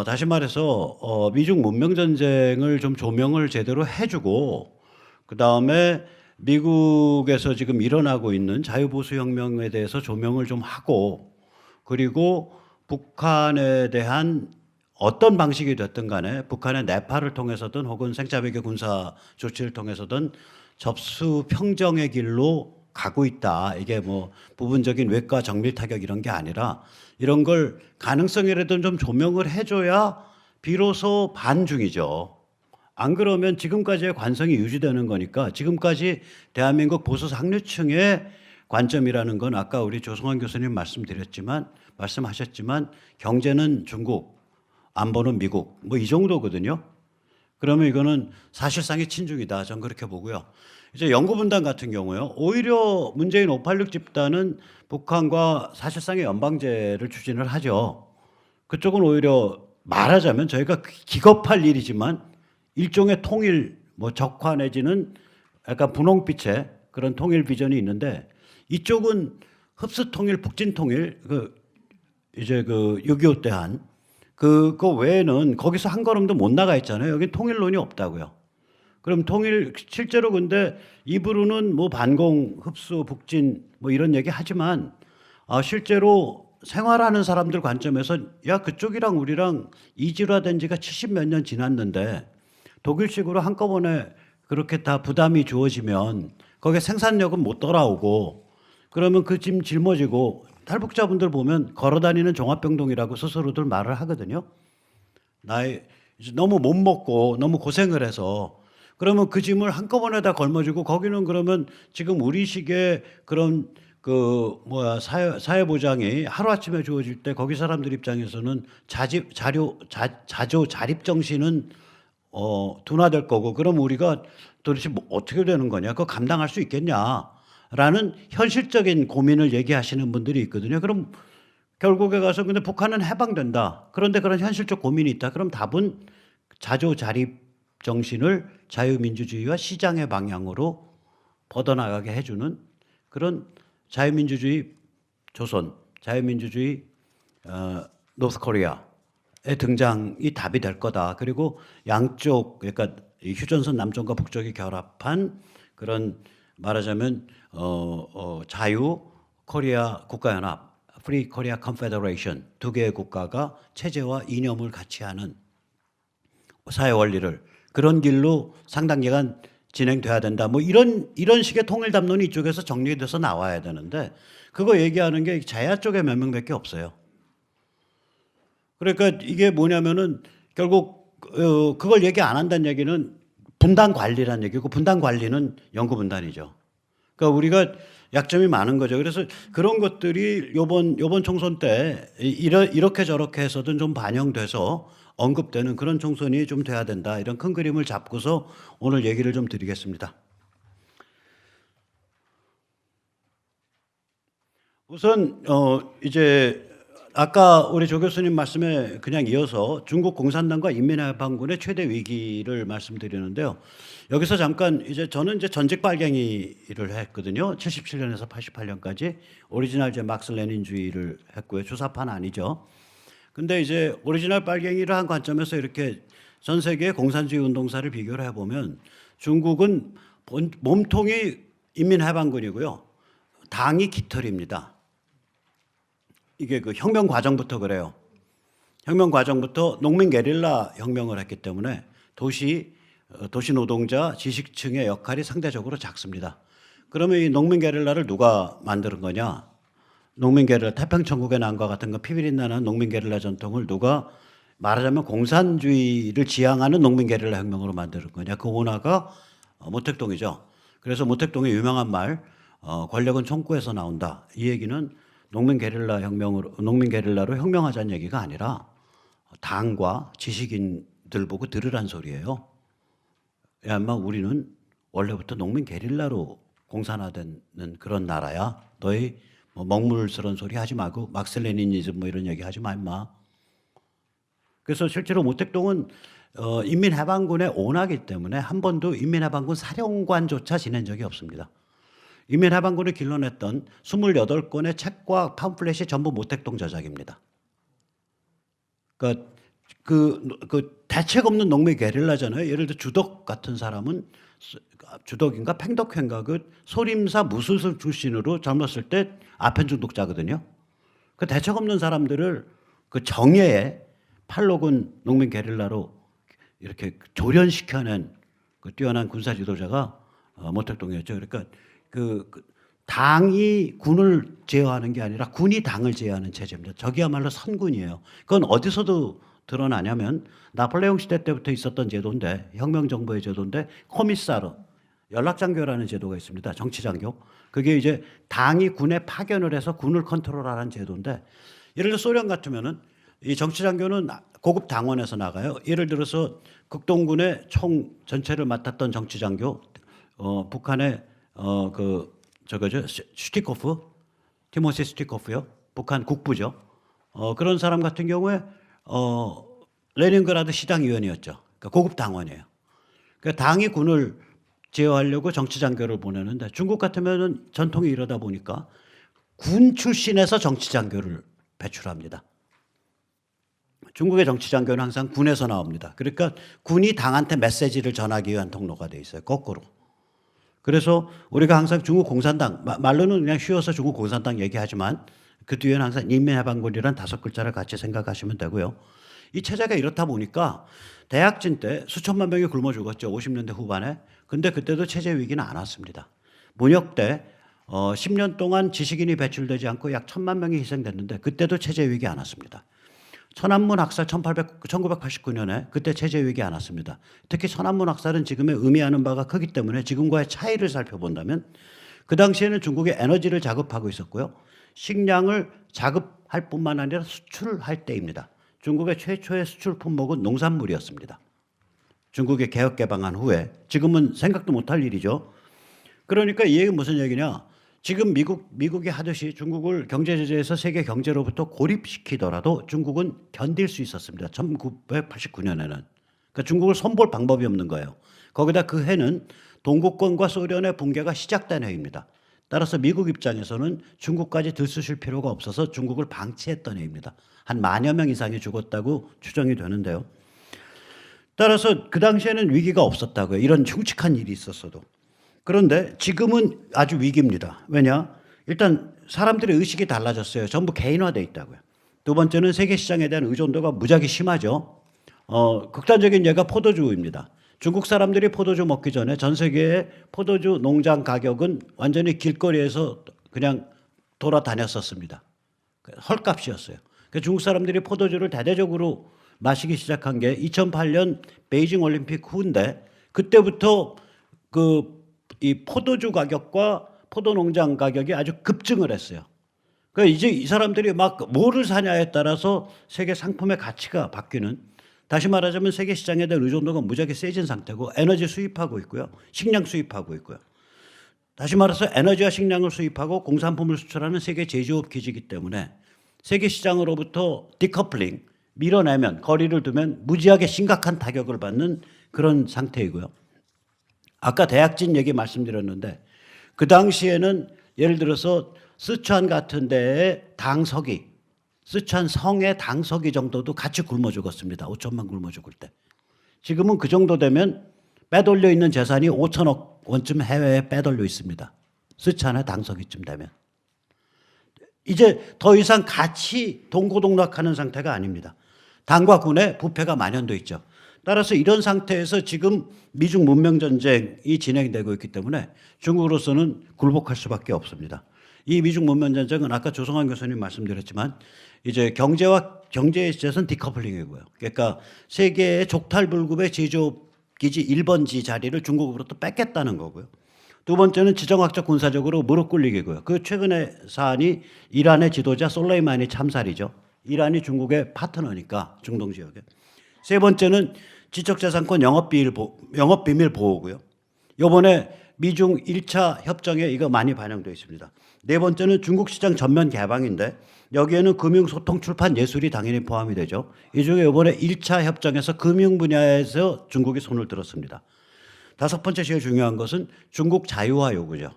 다시 말해서 미중 문명 전쟁을 좀 조명을 제대로 해주고, 그 다음에 미국에서 지금 일어나고 있는 자유보수 혁명에 대해서 조명을 좀 하고, 그리고 북한에 대한 어떤 방식이 됐든 간에 북한의 내파를 통해서든 혹은 생자배교 군사 조치를 통해서든 접수 평정의 길로 가고 있다. 이게 뭐 부분적인 외과 정밀 타격 이런 게 아니라 이런 걸 가능성이라도 좀 조명을 해줘야 비로소 반중이죠. 안 그러면 지금까지의 관성이 유지되는 거니까, 지금까지 대한민국 보수 상류층의 관점이라는 건 아까 우리 조성환 교수님 말씀하셨지만 경제는 중국, 안보는 미국, 뭐 이 정도거든요. 그러면 이거는 사실상의 친중이다. 전 그렇게 보고요. 이제 영구분단 같은 경우요. 오히려 문재인 586 집단은 북한과 사실상의 연방제를 추진을 하죠. 그쪽은 오히려 말하자면 저희가 기겁할 일이지만 일종의 통일, 적화 내지는 약간 분홍빛의 그런 통일 비전이 있는데, 이쪽은 흡수 통일, 북진 통일, 6.25 때 한 그거 외에는 거기서 한 걸음도 못 나가 있잖아요. 여기 통일론이 없다고요. 그럼 실제로 근데 입으로는 반공, 흡수, 북진 이런 얘기 하지만 실제로 생활하는 사람들 관점에서 그쪽이랑 우리랑 이질화된 지가 70몇 년 지났는데 독일식으로 한꺼번에 그렇게 다 부담이 주어지면 거기에 생산력은 못 돌아오고, 그러면 그 짐 짊어지고, 탈북자분들 보면 걸어다니는 종합병동이라고 스스로들 말을 하거든요. 너무 못 먹고 너무 고생을 해서, 그러면 그 짐을 한꺼번에 다 걸머쥐고, 거기는 그러면 지금 우리식의 그런 그 뭐야 사회보장이 하루아침에 주어질 때 거기 사람들 입장에서는 자조 자립 정신은 둔화될 거고, 그럼 우리가 도대체 뭐 어떻게 되는 거냐, 그거 감당할 수 있겠냐라는 현실적인 고민을 얘기하시는 분들이 있거든요. 그럼 결국에 가서 근데 북한은 해방된다. 그런데 그런 현실적 고민이 있다. 그럼 답은 자조 자립 정신을 자유민주주의와 시장의 방향으로 뻗어나가게 해주는 그런 자유민주주의 조선, 자유민주주의 노스 코리아의 등장이 답이 될 거다. 그리고 양쪽, 그러니까 이 휴전선 남쪽과 북쪽이 결합한 그런 말하자면 자유 코리아 국가연합, 프리 코리아 컨페더레이션, 두 개의 국가가 체제와 이념을 같이 하는 사회 원리를, 그런 길로 상당 기간 진행돼야 된다. 뭐 이런 식의 통일 담론이 이쪽에서 정리돼서 나와야 되는데, 그거 얘기하는 게 자야 쪽에 몇 명밖에 없어요. 그러니까 이게 뭐냐면은 결국 그걸 얘기 안 한다는 얘기는 분단 관리란 얘기고, 분단 관리는 영구 분단이죠. 그러니까 우리가 약점이 많은 거죠. 그래서 그런 것들이 요번 총선 때 이렇게 저렇게 해서든 좀 반영돼서 언급되는 그런 총선이 좀 돼야 된다. 이런 큰 그림을 잡고서 오늘 얘기를 좀 드리겠습니다. 우선 이제 아까 우리 조 교수님 말씀에 그냥 이어서 중국 공산당과 인민해방군의 최대 위기를 말씀드리는데요. 여기서 잠깐 이제 저는 이제 전직 빨갱이를 했거든요. 77년에서 88년까지 오리지널 제 막스 레닌주의를 했고요. 주사파는 아니죠. 근데 이제 오리지널 빨갱이를 한 관점에서 이렇게 전 세계의 공산주의 운동사를 비교를 해보면 중국은 몸통이 인민해방군이고요. 당이 깃털입니다. 이게 그 혁명 과정부터 그래요. 혁명 과정부터 농민 게릴라 혁명을 했기 때문에 도시 노동자 지식층의 역할이 상대적으로 작습니다. 그러면 이 농민 게릴라를 누가 만드는 거냐? 농민 게릴라, 태평천국의 난과 같은 거 피비린내는 농민 게릴라 전통을 누가 말하자면 공산주의를 지향하는 농민 게릴라 혁명으로 만드는 거냐? 그 원화가 모택동이죠. 그래서 모택동의 유명한 말, 권력은 총구에서 나온다. 이 얘기는 농민 게릴라로 혁명하자는 얘기가 아니라 당과 지식인들 보고 들으란 소리예요. 야마 우리는 원래부터 농민 게릴라로 공산화되는 그런 나라야. 너희 뭐 먹물스러운 소리 하지 말고 막스 레니니즘 뭐 이런 얘기 하지 마 임마. 그래서 실제로 모택동은 인민해방군의 오나기 때문에 한 번도 인민해방군 사령관조차 지낸 적이 없습니다. 인민해방군을 길러냈던 28권의 책과 팜플렛이 전부 모택동 저작입니다. 그러니까 그 대책 없는 농민 게릴라잖아요. 예를 들어 주덕 같은 사람은 주덕인가 팽덕회인가 그 소림사 무술술 출신으로 젊었을 때 아편 중독자거든요. 그 대책 없는 사람들을 그 정예에 팔로군 농민 게릴라로 이렇게 조련시켜낸 그 뛰어난 군사 지도자가 모택동이었죠. 그러니까 그 당이 군을 제어하는 게 아니라 군이 당을 제어하는 체제입니다. 저기야말로 선군이에요. 그건 어디서도 드러나냐면 나폴레옹 시대 때부터 있었던 제도인데, 혁명 정부의 제도인데, 코미사르 연락장교라는 제도가 있습니다. 정치장교. 그게 이제 당이 군에 파견을 해서 군을 컨트롤하는 제도인데, 예를 들어 소련 같으면은 이 정치장교는 고급 당원에서 나가요. 예를 들어서 극동군의 총 전체를 맡았던 정치장교, 북한의 저거죠, 슈티코프, 티모시 슈티코프요. 북한 국부죠. 그런 사람 같은 경우에 레닌그라드 시당위원이었죠. 그러니까 고급 당원이에요. 그러니까 당이 군을 제어하려고 정치장교를 보내는데, 중국 같으면은 전통이 이러다 보니까 군 출신에서 정치장교를 배출합니다. 중국의 정치장교는 항상 군에서 나옵니다. 그러니까 군이 당한테 메시지를 전하기 위한 통로가 돼 있어요. 거꾸로. 그래서 우리가 항상 중국 공산당, 말로는 그냥 쉬워서 중국 공산당 얘기하지만 그 뒤에는 항상 인민해방군이란 5글자를 같이 생각하시면 되고요. 이 체제가 이렇다 보니까 대학진 때 수천만 명이 굶어 죽었죠. 50년대 후반에. 근데 그때도 체제 위기는 안 왔습니다. 문혁 때 10년 동안 지식인이 배출되지 않고 약 1,000만 명이 희생됐는데 그때도 체제 위기 안 왔습니다. 천안문 학살 1989년에 그때 체제 위기 안 왔습니다. 특히 천안문 학살은 지금의 의미하는 바가 크기 때문에 지금과의 차이를 살펴본다면 그 당시에는 중국이 에너지를 자급하고 있었고요. 식량을 자급할 뿐만 아니라 수출할 때입니다. 중국의 최초의 수출 품목은 농산물이었습니다. 중국이 개혁 개방한 후에 지금은 생각도 못할 일이죠. 그러니까 이 얘기는 무슨 얘기냐? 지금 미국이 하듯이 중국을 경제 제재에서 세계 경제로부터 고립시키더라도 중국은 견딜 수 있었습니다. 1989년에는. 그러니까 중국을 손볼 방법이 없는 거예요. 거기다 그 해는 동구권과 소련의 붕괴가 시작된 해입니다. 따라서 미국 입장에서는 중국까지 들쑤실 필요가 없어서 중국을 방치했던 해입니다. 한 10,000여 명 이상이 죽었다고 추정이 되는데요. 따라서 그 당시에는 위기가 없었다고요. 이런 흉측한 일이 있었어도. 그런데 지금은 아주 위기입니다. 왜냐? 일단 사람들의 의식이 달라졌어요. 전부 개인화돼 있다고요. 두 번째는 세계 시장에 대한 의존도가 무지하게 심하죠. 극단적인 예가 포도주입니다. 중국 사람들이 포도주 먹기 전에 전 세계의 포도주 농장 가격은 완전히 길거리에서 그냥 돌아다녔었습니다. 헐값이었어요. 중국 사람들이 포도주를 대대적으로 마시기 시작한 게 2008년 베이징 올림픽 후인데 그때부터 이 포도주 가격과 포도 농장 가격이 아주 급증을 했어요. 그러니까 이제 이 사람들이 막 뭐를 사냐에 따라서 세계 상품의 가치가 바뀌는, 다시 말하자면 세계 시장에 대한 의존도가 무지하게 세진 상태고 에너지 수입하고 있고요. 식량 수입하고 있고요. 다시 말해서 에너지와 식량을 수입하고 공산품을 수출하는 세계 제조업 기지이기 때문에 세계 시장으로부터 디커플링, 밀어내면 거리를 두면 무지하게 심각한 타격을 받는 그런 상태이고요. 아까 대약진 얘기 말씀드렸는데 그 당시에는 예를 들어서 스촨 같은 데에 당석이, 스촨 성의 당석이 정도도 같이 굶어 죽었습니다. 5천만 굶어 죽을 때. 지금은 그 정도 되면 빼돌려 있는 재산이 5천억 원쯤 해외에 빼돌려 있습니다. 스촨의 당석이쯤 되면. 이제 더 이상 같이 동고동락하는 상태가 아닙니다. 당과 군의 부패가 만연돼 있죠. 따라서 이런 상태에서 지금 미중 문명 전쟁이 진행되고 있기 때문에 중국으로서는 굴복할 수밖에 없습니다. 이 미중 문명 전쟁은 아까 조성환 교수님 말씀드렸지만 이제 경제에 있어서는 디커플링이고요. 그러니까 세계의 족탈불급의 제조업 기지 1번지 자리를 중국으로부터 뺏겠다는 거고요. 두 번째는 지정학적 군사적으로 무릎 꿇리기고요. 그 최근의 사안이 이란의 지도자 솔레이마니 참살이죠. 이란이 중국의 파트너니까 중동 지역에. 세 번째는 지적재산권 영업비밀 보호고요. 이번에 미중 1차 협정에 이거 많이 반영되어 있습니다. 네 번째는 중국 시장 전면 개방인데 여기에는 금융, 소통, 출판, 예술이 당연히 포함이 되죠. 이 중에 이번에 1차 협정에서 금융 분야에서 중국이 손을 들었습니다. 다섯 번째 제일 중요한 것은 중국 자유화 요구죠.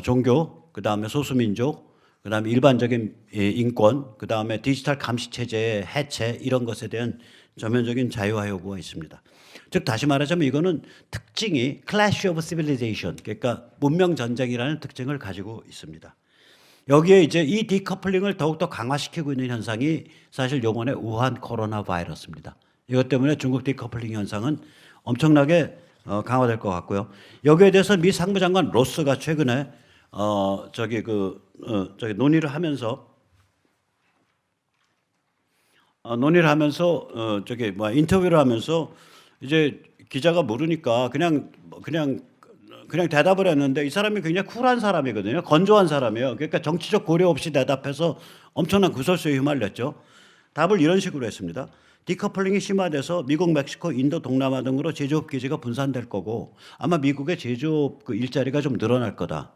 종교, 그다음에 소수민족, 그다음에 일반적인 인권, 그다음에 디지털 감시 체제의 해체, 이런 것에 대한 전면적인 자유화 요구가 있습니다. 즉 다시 말하자면 이거는 특징이 Clash of Civilization, 그러니까 문명 전쟁이라는 특징을 가지고 있습니다. 여기에 이제 이 디커플링을 더욱더 강화시키고 있는 현상이 사실 이번에 우한 코로나 바이러스입니다. 이것 때문에 중국 디커플링 현상은 엄청나게 강화될 것 같고요. 여기에 대해서 미 상무장관 로스가 최근에 논의를 하면서 인터뷰를 하면서 이제 기자가 물으니까 그냥 대답을 했는데 이 사람이 굉장히 쿨한 사람이거든요. 건조한 사람이에요. 그러니까 정치적 고려 없이 대답해서 엄청난 구설수에 휘말렸죠. 답을 이런 식으로 했습니다. 디커플링이 심화돼서 미국, 멕시코, 인도, 동남아 등으로 제조업 기지가 분산될 거고 아마 미국의 제조업 일자리가 좀 늘어날 거다.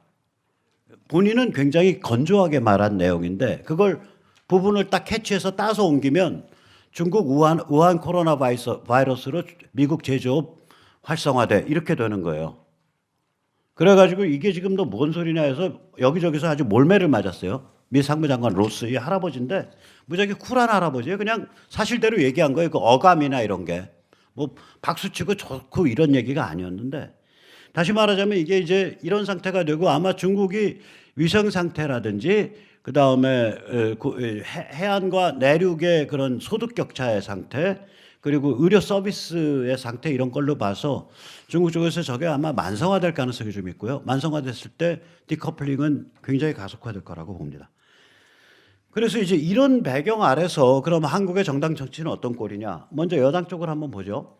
본인은 굉장히 건조하게 말한 내용인데 그걸 부분을 딱 캐치해서 따서 옮기면 중국 우한 코로나 바이러스로 미국 제조업 활성화돼 이렇게 되는 거예요. 그래가지고 이게 지금도 뭔 소리냐 해서 여기저기서 아주 몰매를 맞았어요. 미 상무장관 로스, 이 할아버지인데 무지하게 쿨한 할아버지예요. 그냥 사실대로 얘기한 거예요. 그 어감이나 이런 게 뭐 박수치고 좋고 이런 얘기가 아니었는데, 다시 말하자면 이게 이제 이런 상태가 되고 아마 중국이 위성 상태라든지 그 다음에 해안과 내륙의 그런 소득 격차의 상태, 그리고 의료 서비스의 상태, 이런 걸로 봐서 중국 쪽에서 저게 아마 만성화될 가능성이 좀 있고요. 만성화됐을 때 디커플링은 굉장히 가속화될 거라고 봅니다. 그래서 이제 이런 배경 아래서 그럼 한국의 정당 정치는 어떤 꼴이냐? 먼저 여당 쪽을 한번 보죠.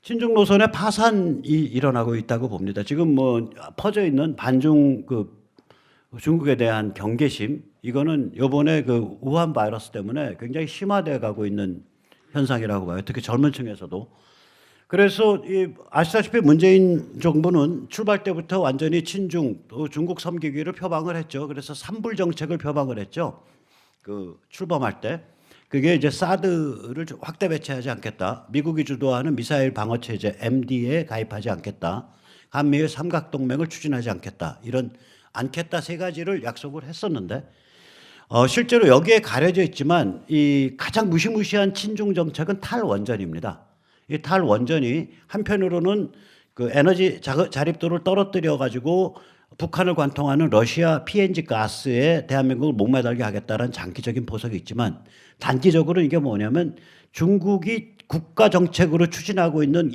친중 노선의 파산이 일어나고 있다고 봅니다. 지금 뭐 퍼져 있는 반중 중국에 대한 경계심, 이거는 요번에 그 우한 바이러스 때문에 굉장히 심화돼 가고 있는 현상이라고 봐요. 특히 젊은 층에서도. 그래서 아시다시피 문재인 정부는 출발 때부터 완전히 친중 또 중국 섬기기를 표방을 했죠. 그래서 삼불 정책을 표방을 했죠. 그 출범할 때. 그게 이제 사드를 확대 배치하지 않겠다. 미국이 주도하는 미사일 방어 체제 MD에 가입하지 않겠다. 한미일 삼각동맹을 추진하지 않겠다. 이런 않겠다 세 가지를 약속을 했었는데 실제로 여기에 가려져 있지만 이 가장 무시무시한 친중 정책은 탈원전입니다. 이 탈원전이 한편으로는 그 에너지 자립도를 떨어뜨려 가지고 북한을 관통하는 러시아 PNG 가스에 대한민국을 목매달게 하겠다는 장기적인 포석이 있지만 단기적으로 이게 뭐냐면 중국이 국가 정책으로 추진하고 있는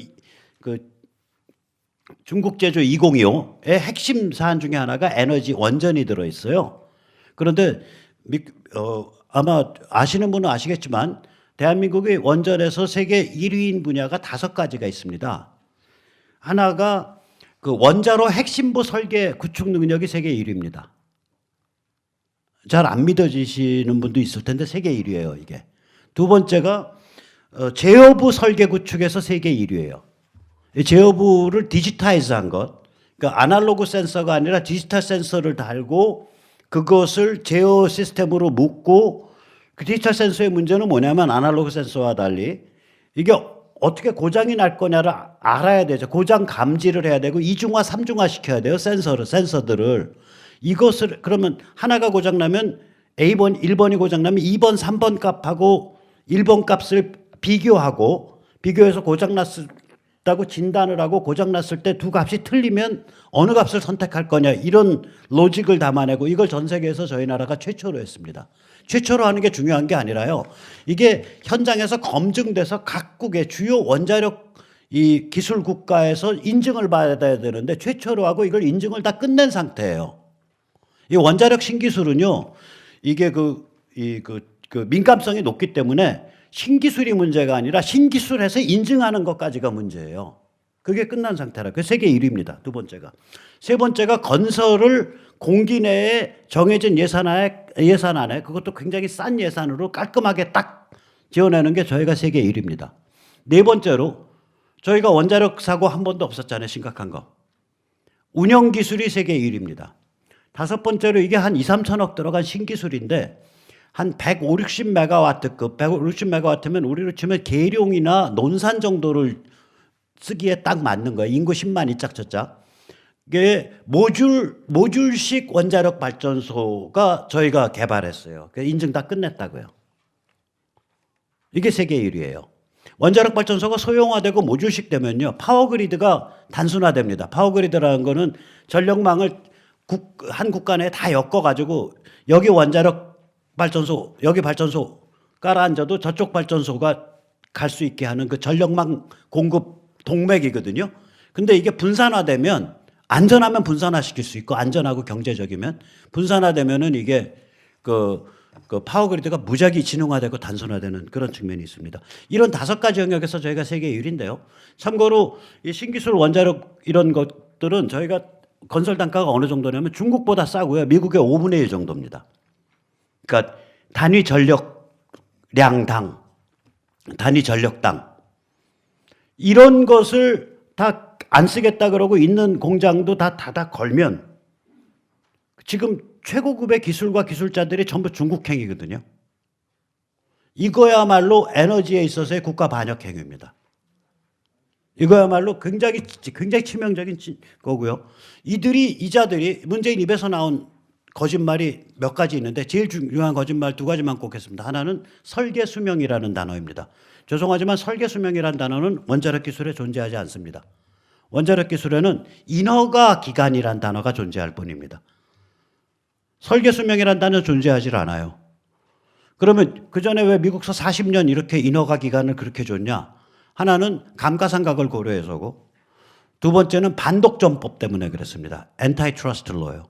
그 중국 제조 2025의 핵심 사안 중에 하나가 에너지 원전이 들어 있어요. 그런데 아마 아시는 분은 아시겠지만 대한민국의 원전에서 세계 1위인 분야가 5가지가 있습니다. 하나가 그 원자로 핵심부 설계 구축 능력이 세계 1위입니다. 잘 안 믿어지시는 분도 있을 텐데 세계 1위예요, 이게. 두 번째가 제어부 설계 구축에서 세계 1위예요. 제어부를 디지타이즈한 것, 그러니까 아날로그 센서가 아니라 디지털 센서를 달고 그것을 제어 시스템으로 묶고 그 디지털 센서의 문제는 뭐냐면 아날로그 센서와 달리 이게 어떻게 고장이 날 거냐를 알아야 되죠. 고장 감지를 해야 되고 이중화, 삼중화 시켜야 돼요. 센서들을. 이것을 그러면 하나가 고장 나면 A번, 1번이 고장 나면 2번, 3번 값하고 1번 값을 비교해서 고장 났다고 진단을 하고 고장 났을 때 두 값이 틀리면 어느 값을 선택할 거냐 이런 로직을 담아내고 이걸 전 세계에서 저희 나라가 최초로 했습니다. 최초로 하는 게 중요한 게 아니라요. 이게 현장에서 검증돼서 각국의 주요 원자력 이 기술 국가에서 인증을 받아야 되는데 최초로 하고 이걸 인증을 다 끝낸 상태예요. 이 원자력 신기술은요, 이게 그 민감성이 높기 때문에 신기술이 문제가 아니라 신기술에서 인증하는 것까지가 문제예요. 그게 끝난 상태라. 그 세계 1위입니다. 두 번째가. 세 번째가 건설을 공기 내에 정해진 예산 안에 그것도 굉장히 싼 예산으로 깔끔하게 딱 지어내는 게 저희가 세계 1위입니다. 네 번째로 저희가 원자력 사고 한 번도 없었잖아요. 심각한 거. 운영 기술이 세계 1위입니다. 다섯 번째로 이게 한 2, 3천억 들어간 신기술인데 한 150, 60메가와트급, 150메가와트면 우리로 치면 계룡이나 논산 정도를 쓰기에 딱 맞는 거예요. 인구 10만 이 짝저짝. 이게 모듈식 원자력 발전소가 저희가 개발했어요. 인증 다 끝냈다고요. 이게 세계 1위예요. 원자력 발전소가 소형화되고 모듈식 되면요. 파워그리드가 단순화됩니다. 파워그리드라는 거는 전력망을 한 국가 내에 다 엮어가지고 여기 원자력 발전소, 여기 발전소 깔아앉아도 저쪽 발전소가 갈 수 있게 하는 그 전력망 공급 동맥이거든요. 근데 이게 분산화되면 안전하면 분산화시킬 수 있고 안전하고 경제적이면 분산화되면은 이게 그 파워그리드가 무작위 진흥화되고 단순화되는 그런 측면이 있습니다. 이런 5가지 영역에서 저희가 세계 1위인데요. 참고로 이 신기술 원자력 이런 것들은 저희가 건설 단가가 어느 정도냐면 중국보다 싸고요. 미국의 5분의 1 정도입니다. 그러니까 단위 전력량당, 단위 전력당 이런 것을 다 안 쓰겠다 그러고 있는 공장도 다 걸면 지금 최고급의 기술과 기술자들이 전부 중국행이거든요. 이거야말로 에너지에 있어서의 국가 반역 행위입니다. 이거야말로 굉장히 치명적인 거고요. 이자들이 문재인 입에서 나온 거짓말이 몇 가지 있는데 제일 중요한 거짓말 2가지만 꼽겠습니다. 하나는 설계수명이라는 단어입니다. 죄송하지만 설계수명이라는 단어는 원자력 기술에 존재하지 않습니다. 원자력 기술에는 인허가 기간이라는 단어가 존재할 뿐입니다. 설계수명이라는 단어는 존재하지 않아요. 그러면 그 전에 왜 미국서 40년 이렇게 인허가 기간을 그렇게 줬냐? 하나는 감가상각을 고려해서고 두 번째는 반독점법 때문에 그랬습니다. 엔타이트러스트 로요.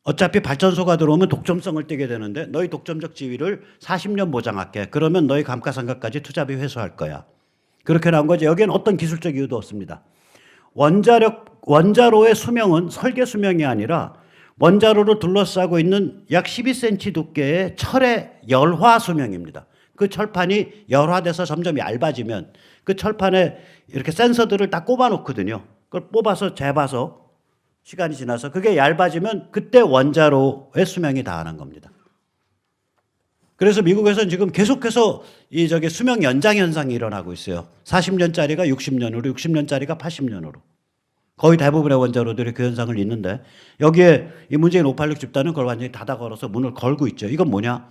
어차피 발전소가 들어오면 독점성을 띠게 되는데 너희 독점적 지위를 40년 보장할게. 그러면 너희 감가상각까지 투자비 회수할 거야. 그렇게 나온 거지. 여기에는 어떤 기술적 이유도 없습니다. 원자로의 수명은 설계 수명이 아니라 원자로를 둘러싸고 있는 약 12cm 두께의 철의 열화 수명입니다. 그 철판이 열화돼서 점점 얇아지면 그 철판에 이렇게 센서들을 다 꼽아 놓거든요. 그걸 뽑아서 재봐서 시간이 지나서 그게 얇아지면 그때 원자로의 수명이 다하는 겁니다. 그래서 미국에서는 지금 계속해서 수명 연장 현상이 일어나고 있어요. 40년짜리가 60년으로, 60년짜리가 80년으로. 거의 대부분의 원자로들이 그 현상을 잇는데 여기에 이 문재인 586 집단은 그걸 완전히 닫아 걸어서 문을 걸고 있죠. 이건 뭐냐?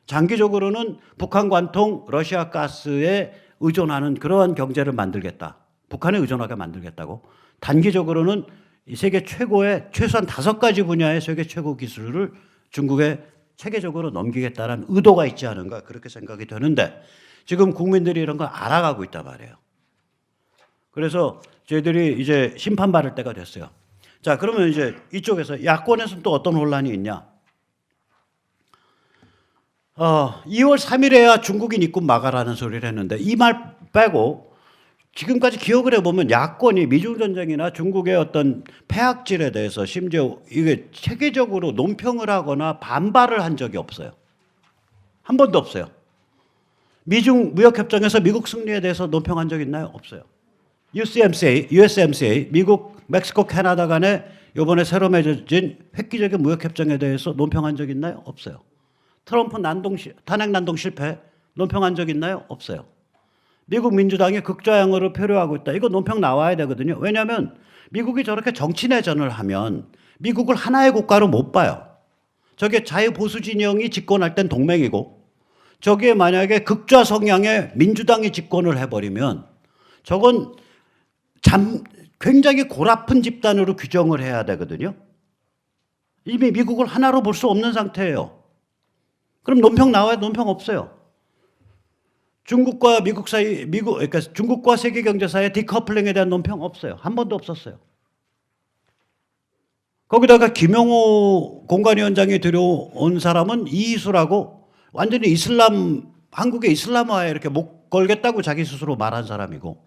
장기적으로는 북한 관통, 러시아 가스에 의존하는 그러한 경제를 만들겠다. 북한에 의존하게 만들겠다고. 단기적으로는 이 세계 최고의 최소한 5가지 분야의 세계 최고 기술을 중국에 체계적으로 넘기겠다는 의도가 있지 않은가 그렇게 생각이 되는데 지금 국민들이 이런 걸 알아가고 있단 말이에요. 그래서 저희들이 이제 심판받을 때가 됐어요. 자, 그러면 이제 이쪽에서 야권에서는 또 어떤 혼란이 있냐? 2월 3일에야 중국인 입국 막아라는 소리를 했는데 이 말 빼고 지금까지 기억을 해보면 야권이 미중전쟁이나 중국의 어떤 폐악질에 대해서 심지어 이게 체계적으로 논평을 하거나 반발을 한 적이 없어요. 한 번도 없어요. 미중 무역협정에서 미국 승리에 대해서 논평한 적 있나요? 없어요. USMCA, 미국, 멕시코, 캐나다 간에 이번에 새로 맺어진 획기적인 무역협정에 대해서 논평한 적 있나요? 없어요. 트럼프 탄핵 난동 실패 논평한 적 있나요? 없어요. 미국 민주당이 극좌양으로 표류하고 있다. 이거 논평 나와야 되거든요. 왜냐하면 미국이 저렇게 정치 내전을 하면 미국을 하나의 국가로 못 봐요. 저게 자유보수 진영이 집권할 땐 동맹이고 저기에 만약에 극좌 성향의 민주당이 집권을 해버리면 저건 굉장히 골아픈 집단으로 규정을 해야 되거든요. 이미 미국을 하나로 볼 수 없는 상태예요. 그럼 논평 나와야 논평 없어요. 중국과 미국 사이, 그러니까 중국과 세계 경제 사이의 디커플링에 대한 논평 없어요. 한 번도 없었어요. 거기다가 김용호 공관위원장이 들여온 사람은 이희수라고 완전히 한국의 이슬람화에 이렇게 목 걸겠다고 자기 스스로 말한 사람이고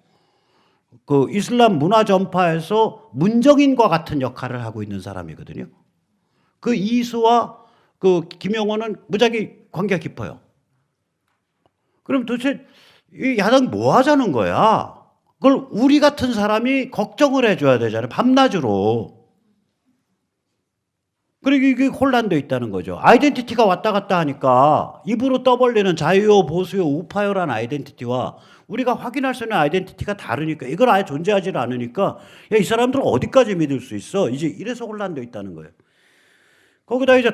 그 이슬람 문화 전파에서 문정인과 같은 역할을 하고 있는 사람이거든요. 그 이희수와 그 김용호는 무지하게 관계가 깊어요. 그럼 도대체 이 야당 뭐 하자는 거야? 그걸 우리 같은 사람이 걱정을 해줘야 되잖아요. 밤낮으로. 그리고 이게 혼란되어 있다는 거죠. 아이덴티티가 왔다 갔다 하니까 입으로 떠벌리는 자유요, 보수요, 우파요라는 아이덴티티와 우리가 확인할 수 있는 아이덴티티가 다르니까 이걸 아예 존재하지 않으니까 야, 이 사람들은 어디까지 믿을 수 있어? 이제 이래서 혼란되어 있다는 거예요. 거기다 이제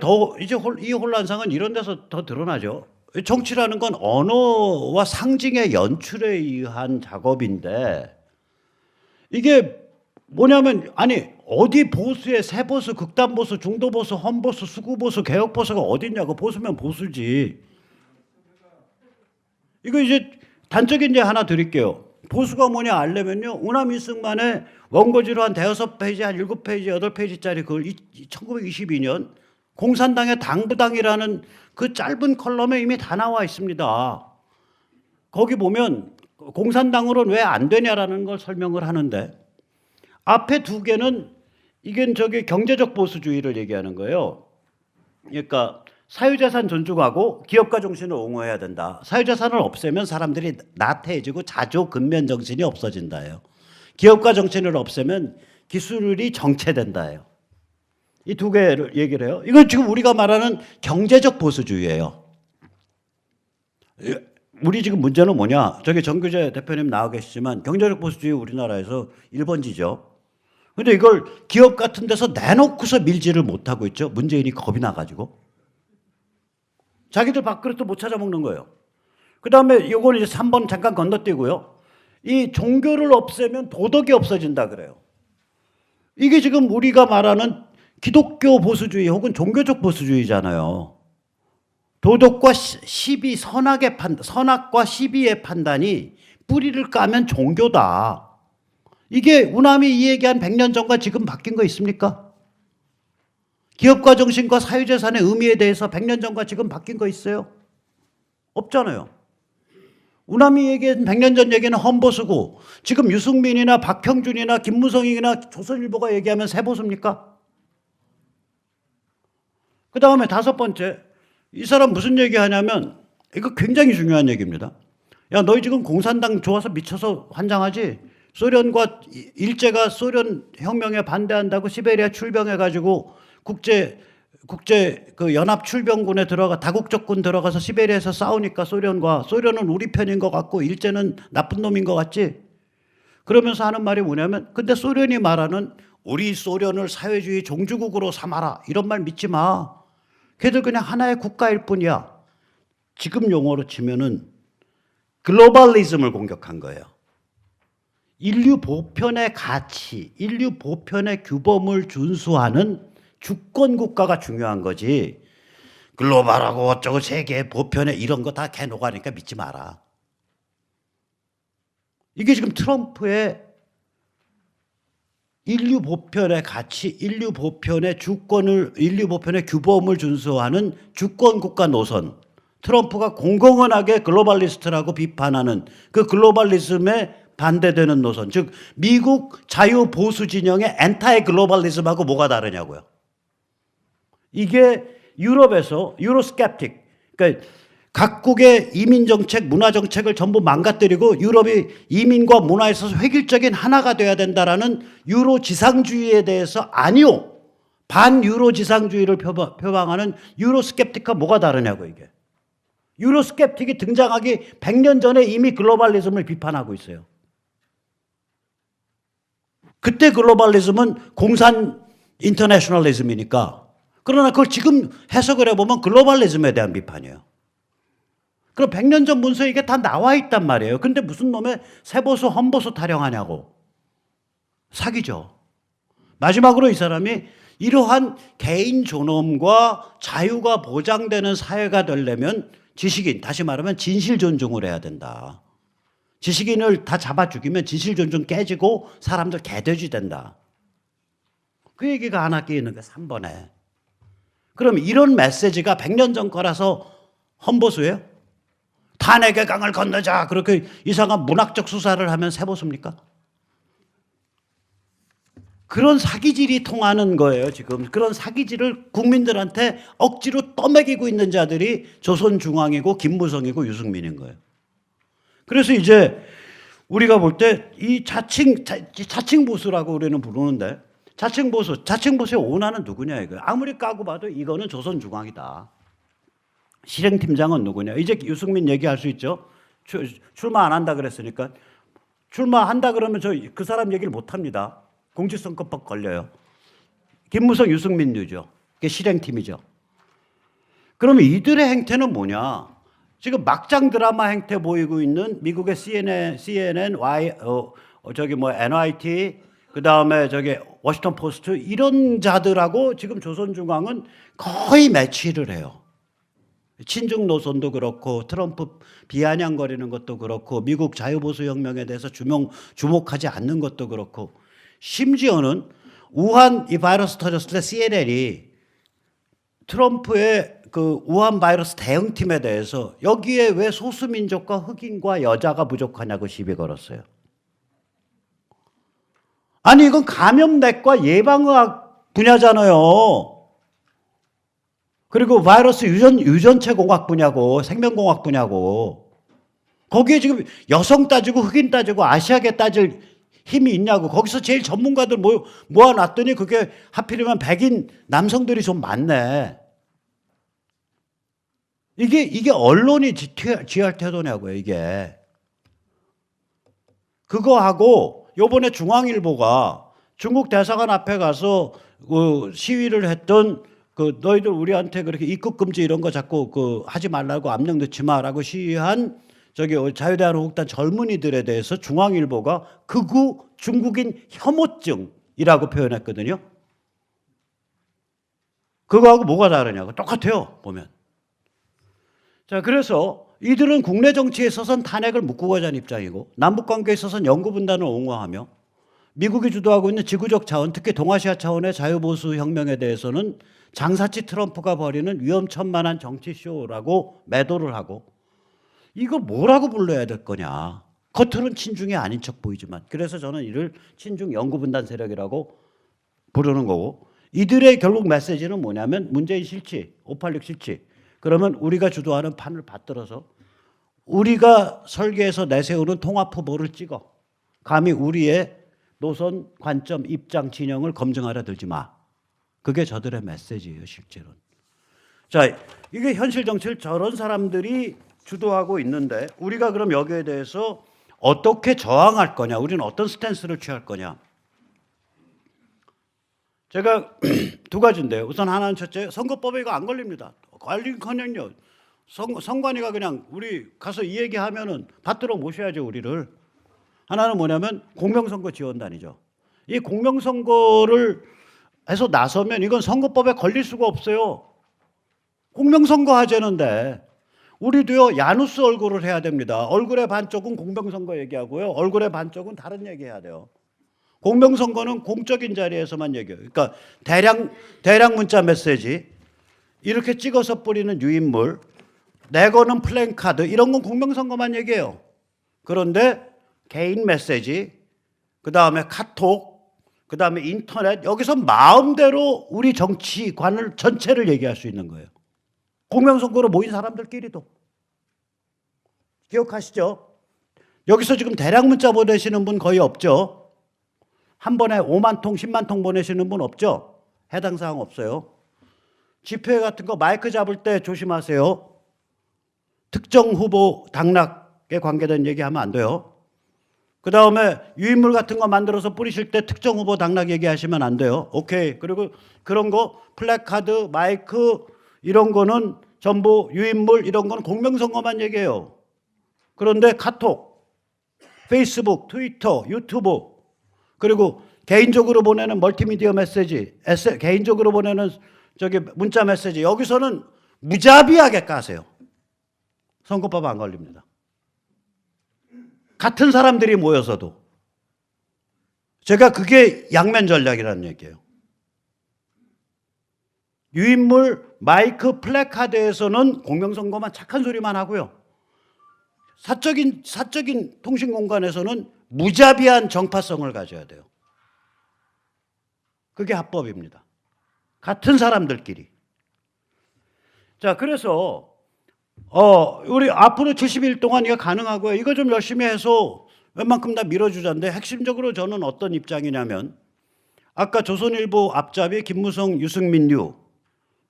이 혼란상은 이런 데서 더 드러나죠. 정치라는 건 언어와 상징의 연출에 의한 작업인데 이게 뭐냐면 아니 어디 보수에 새보수, 극단보수, 중도보수, 험보수, 수구보수, 개혁보수가 어딨냐고. 보수면 보수지. 이거 이제 단적인 예 하나 드릴게요. 보수가 뭐냐 알려면요. 우남 일승만의 원고지로 한 5페이지, 한 7페이지, 8페이지짜리 그걸 1922년 공산당의 당부당이라는 그 짧은 컬럼에 이미 다 나와 있습니다. 거기 보면 공산당으로는 왜 안 되냐라는 걸 설명을 하는데 앞에 두 개는 이게 경제적 보수주의를 얘기하는 거예요. 그러니까 사유재산 존중하고 기업가 정신을 옹호해야 된다. 사유재산을 없애면 사람들이 나태해지고 자조 근면 정신이 없어진다예요. 기업가 정신을 없애면 기술이 정체된다예요. 이 두 개를 얘기를 해요. 이건 지금 우리가 말하는 경제적 보수주의예요. 우리 지금 문제는 뭐냐? 정규재 대표님 나와 계시지만 경제적 보수주의 우리나라에서 1번지죠. 근데 이걸 기업 같은 데서 내놓고서 밀지를 못하고 있죠. 문재인이 겁이 나가지고. 자기들 밥그릇도 못 찾아먹는 거예요. 그 다음에 이건 이제 3번 잠깐 건너뛰고요. 이 종교를 없애면 도덕이 없어진다 그래요. 이게 지금 우리가 말하는 기독교 보수주의 혹은 종교적 보수주의잖아요. 도덕과 시비, 선악과 시비의 판단이 뿌리를 까면 종교다. 이게 우남이 이 얘기한 100년 전과 지금 바뀐 거 있습니까? 기업가 정신과 사유재산의 의미에 대해서 100년 전과 지금 바뀐 거 있어요? 없잖아요. 우남이 얘기한 100년 전 얘기는 험보수고 지금 유승민이나 박형준이나 김무성이나 조선일보가 얘기하면 세보수입니까? 그 다음에 다섯 번째, 이 사람 무슨 얘기하냐면 이거 굉장히 중요한 얘기입니다. 야, 너희 지금 공산당 좋아서 미쳐서 환장하지? 소련과 일제가 소련 혁명에 반대한다고 시베리아 출병해가지고 국제 그 연합 출병군에 들어가 다국적군 들어가서 시베리아에서 싸우니까 소련은 우리 편인 것 같고 일제는 나쁜 놈인 것 같지? 그러면서 하는 말이 뭐냐면 근데 소련이 말하는 우리 소련을 사회주의 종주국으로 삼아라 이런 말 믿지 마. 걔들 그냥 하나의 국가일 뿐이야. 지금 용어로 치면은 글로벌리즘을 공격한 거예요. 인류 보편의 가치, 인류 보편의 규범을 준수하는 주권 국가가 중요한 거지. 글로벌하고 어쩌고 세계 보편의 이런 거 다 개노가니까 믿지 마라. 이게 지금 트럼프의 인류 보편의 가치, 인류 보편의 주권을, 인류 보편의 규범을 준수하는 주권 국가 노선. 트럼프가 공공연하게 글로벌리스트라고 비판하는 그 글로벌리즘에 반대되는 노선. 즉 미국 자유보수 진영의 엔타이 글로벌리즘하고 뭐가 다르냐고요. 이게 유럽에서 유로스캡틱, 그러니까 각국의 이민 정책, 문화 정책을 전부 망가뜨리고 유럽이 이민과 문화에 있어서 획일적인 하나가 돼야 된다라는 유로 지상주의에 대해서 아니요. 반유로 지상주의를 표방하는 유로스캡틱과 뭐가 다르냐고 이게. 유로스캡틱이 등장하기 100년 전에 이미 글로벌리즘을 비판하고 있어요. 그때 글로벌리즘은 공산 인터내셔널리즘이니까. 그러나 그걸 지금 해석을 해보면 글로벌리즘에 대한 비판이에요. 그럼 100년 전 문서에 이게 다 나와 있단 말이에요. 근데 무슨 놈의 세보수, 험보수 타령하냐고. 사기죠. 마지막으로 이 사람이 이러한 개인 존엄과 자유가 보장되는 사회가 되려면 지식인, 다시 말하면 진실 존중을 해야 된다. 지식인을 다 잡아 죽이면 진실 존중 깨지고 사람들 개돼지 된다. 그 얘기가 하나 끼이는 게 3번에. 그럼 이런 메시지가 100년 전 거라서 험보수예요? 탄핵의 강을 건너자 그렇게 이상한 문학적 수사를 하면 세보수입니까? 그런 사기질이 통하는 거예요 지금. 그런 사기질을 국민들한테 억지로 떠먹이고 있는 자들이 조선중앙이고 김무성이고 유승민인 거예요. 그래서 이제 우리가 볼 때 이 자칭 보수라고 우리는 부르는데 자칭 보수의 오너는 누구냐 이거예요. 아무리 까고 봐도 이거는 조선중앙이다. 실행팀장은 누구냐. 이제 유승민 얘기할 수 있죠. 출마 안 한다 그랬으니까. 출마한다 그러면 저 그 사람 얘기를 못 합니다. 공직선거법 걸려요. 김무성, 유승민류죠. 그게 실행팀이죠. 그러면 이들의 행태는 뭐냐? 지금 막장 드라마 행태 보이고 있는 미국의 CNN, NYT, 그 다음에 워싱턴 포스트 이런 자들하고 지금 조선중앙은 거의 매치를 해요. 친중 노선도 그렇고 트럼프 비아냥거리는 것도 그렇고 미국 자유보수 혁명에 대해서 주목하지 않는 것도 그렇고 심지어는 우한 이 바이러스 터졌을 때 CNN이 트럼프의 그 우한 바이러스 대응팀에 대해서 여기에 왜 소수민족과 흑인과 여자가 부족하냐고 시비 걸었어요. 아니 이건 감염내과 예방의학 분야잖아요. 그리고 바이러스 유전체 공학 분야고 생명공학 분야고 거기에 지금 여성 따지고 흑인 따지고 아시아계 따질 힘이 있냐고. 거기서 제일 전문가들 모아놨더니 그게 하필이면 백인 남성들이 좀 많네. 이게 언론이 지할 태도냐고요 이게. 그거하고 요번에 중앙일보가 중국 대사관 앞에 가서 그 시위를 했던 그 너희들 우리한테 그렇게 입국 금지 이런 거 자꾸 그 하지 말라고 압력 넣지 마라고 시위한 자유대한민국당 젊은이들에 대해서 중앙일보가 극우 중국인 혐오증이라고 표현했거든요. 그거하고 뭐가 다르냐고. 똑같아요 보면. 자, 그래서 이들은 국내 정치에 있어서는 탄핵을 묵고가자 하는 입장이고 남북관계에 있어서는 영구분단을 옹호하며 미국이 주도하고 있는 지구적 차원, 특히 동아시아 차원의 자유보수 혁명에 대해서는 장사치 트럼프가 벌이는 위험천만한 정치쇼라고 매도를 하고 이거 뭐라고 불러야 될 거냐. 겉으로는 친중이 아닌 척 보이지만 그래서 저는 이를 친중 영구분단 세력이라고 부르는 거고 이들의 결국 메시지는 뭐냐면 문재인 싫지, 586 싫지. 그러면 우리가 주도하는 판을 받들어서 우리가 설계해서 내세우는 통합 후보를 찍어. 감히 우리의 노선, 관점, 입장, 진영을 검증하려 들지 마. 그게 저들의 메시지예요, 실제로는. 자, 이게 현실 정치를 저런 사람들이 주도하고 있는데 우리가 그럼 여기에 대해서 어떻게 저항할 거냐, 우리는 어떤 스탠스를 취할 거냐. 제가 두 가지인데요. 우선 하나는 첫째, 선거법에 이거 안 걸립니다. 관리커녕요. 선관위가 그냥 우리 가서 이 얘기하면은 받들어 모셔야죠, 우리를. 하나는 뭐냐면 공명선거 지원단이죠. 이 공명선거를 해서 나서면 이건 선거법에 걸릴 수가 없어요. 공명선거 하자는데 우리도요 야누스 얼굴을 해야 됩니다. 얼굴의 반쪽은 공명선거 얘기하고요. 얼굴의 반쪽은 다른 얘기해야 돼요. 공명선거는 공적인 자리에서만 얘기해요. 그러니까 대량 문자 메시지 이렇게 찍어서 뿌리는 유인물 내거는 플랜카드 이런 건 공명선거만 얘기해요. 그런데 개인 메시지 그다음에 카톡 그다음에 인터넷 여기서 마음대로 우리 정치관을 전체를 얘기할 수 있는 거예요. 공명선거로 모인 사람들끼리도. 기억하시죠? 여기서 지금 대량 문자 보내시는 분 거의 없죠? 한 번에 5만 통, 10만 통 보내시는 분 없죠? 해당 사항 없어요. 집회 같은 거 마이크 잡을 때 조심하세요. 특정 후보 당락에 관계된 얘기하면 안 돼요. 그 다음에 유인물 같은 거 만들어서 뿌리실 때 특정 후보 당락 얘기하시면 안 돼요. 오케이. 그리고 그런 거 플래카드, 마이크 이런 거는 전부 유인물 이런 거는 공명선거만 얘기해요. 그런데 카톡, 페이스북, 트위터, 유튜브 그리고 개인적으로 보내는 멀티미디어 메시지, 개인적으로 보내는 문자 메시지 여기서는 무자비하게 까세요. 선거법 안 걸립니다. 같은 사람들이 모여서도. 제가 그게 양면 전략이라는 얘기예요. 유인물, 마이크, 플래카드에서는 공명선거만 착한 소리만 하고요. 사적인 통신 공간에서는 무자비한 정파성을 가져야 돼요. 그게 합법입니다. 같은 사람들끼리. 자, 그래서 우리 앞으로 70일 동안 이거 가능하고요. 이거 좀 열심히 해서 웬만큼 다 밀어주자인데 핵심적으로 저는 어떤 입장이냐면 아까 조선일보 앞잡이 김무성, 유승민유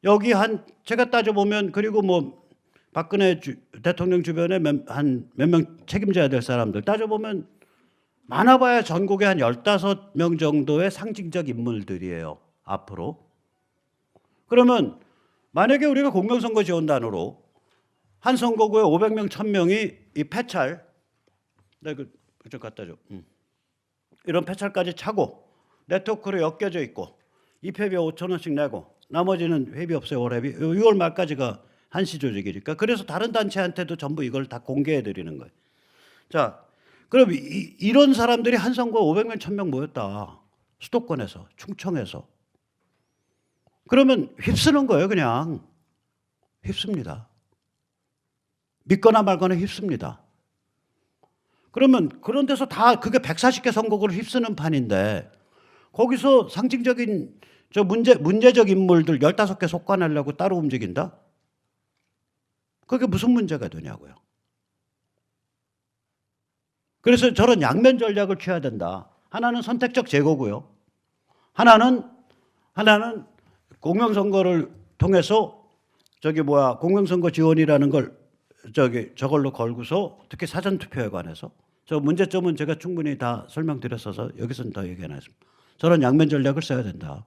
여기 제가 따져보면 그리고 뭐 박근혜 대통령 주변에 몇 명 책임져야 될 사람들 따져보면 많아봐야 전국에 한 15명 정도의 상징적 인물들이에요. 앞으로. 그러면 만약에 우리가 공명선거 지원단으로 한 선거구에 500명, 1000명이 이 패찰 내가 좀 갖다 줘. 이런 패찰까지 차고 네트워크로 엮여져 있고 입회비 5,000원씩 내고 나머지는 회비 없어요. 월회비. 6월 말까지가 한시 조직이니까. 그래서 다른 단체한테도 전부 이걸 다 공개해 드리는 거예요. 자, 그럼 이런 사람들이 한 선거에 500명, 1000명 모였다. 수도권에서, 충청에서. 그러면 휩쓰는 거예요, 그냥. 휩습니다. 믿거나 말거나 휩습니다. 그러면 그런 데서 다 그게 140개 선거구를 휩쓰는 판인데 거기서 상징적인 문제적 인물들 15개 속아내려고 따로 움직인다? 그게 무슨 문제가 되냐고요. 그래서 저런 양면 전략을 취해야 된다. 하나는 선택적 제거고요. 하나는 공명선거를 통해서 공명선거 지원이라는 걸 저걸로 걸고서 특히 사전투표에 관해서 저 문제점은 제가 충분히 다 설명드렸어서 여기서는 더 얘기 안 하겠습니다. 저런 양면 전략을 써야 된다.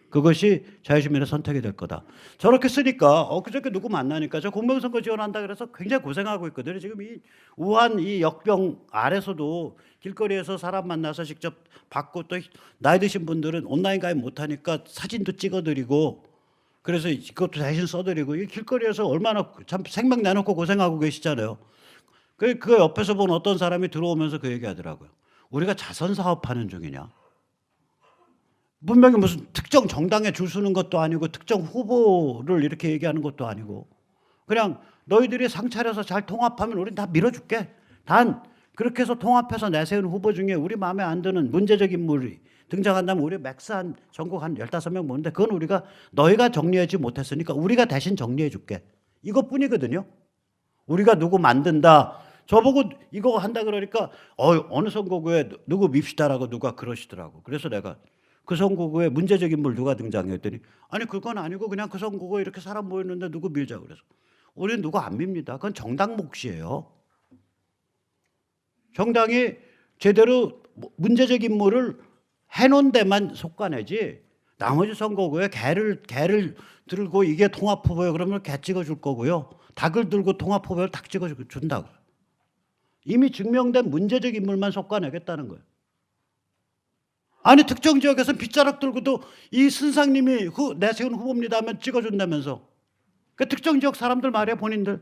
그것이 자유시민의 선택이 될 거다. 저렇게 쓰니까 엊그저께 누구 만나니까 저 공명선거 지원한다 그래서 굉장히 고생하고 있거든요. 지금 이 우한 이 역병 아래서도 길거리에서 사람 만나서 직접 받고 또 나이 드신 분들은 온라인 가입 못하니까 사진도 찍어드리고 그래서 그것도 대신 써드리고 이 길거리에서 얼마나 참 생명 내놓고 고생하고 계시잖아요. 그 옆에서 본 어떤 사람이 들어오면서 그 얘기하더라고요. 우리가 자선 사업하는 중이냐? 분명히 무슨 특정 정당에 줄 서는 것도 아니고 특정 후보를 이렇게 얘기하는 것도 아니고 그냥 너희들이 상차려서 잘 통합하면 우린 다 밀어줄게. 단 그렇게 해서 통합해서 내세운 후보 중에 우리 마음에 안 드는 문제적 인물이 등장한다면 우리 맥스 한 전국 한 15명 모는데 그건 우리가 너희가 정리하지 못했으니까 우리가 대신 정리해 줄게. 이것뿐이거든요. 우리가 누구 만든다. 저보고 이거 한다 그러니까 어느 선거구에 누구 밉시다라고 누가 그러시더라고. 그래서 내가 그 선거구에 문제적 인물 누가 등장했더니 아니 그건 아니고 그냥 그 선거구에 이렇게 사람 모였는데 누구 밀자 그래서 우리는 누구 안 밉니다. 그건 정당 몫이에요. 정당이 제대로 문제적 인물을 해놓은 데만 속가내지 나머지 선거구에 개를 들고 이게 통합 후보예요 그러면 개 찍어줄 거고요. 닭을 들고 통합 후보를 닭 찍어준다고. 이미 증명된 문제적 인물만 속가내겠다는 거예요. 아니 특정 지역에서 빗자락 들고도 이 순상님이 내세운 후보입니다 하면 찍어준다면서. 그 특정 지역 사람들 말이야 본인들.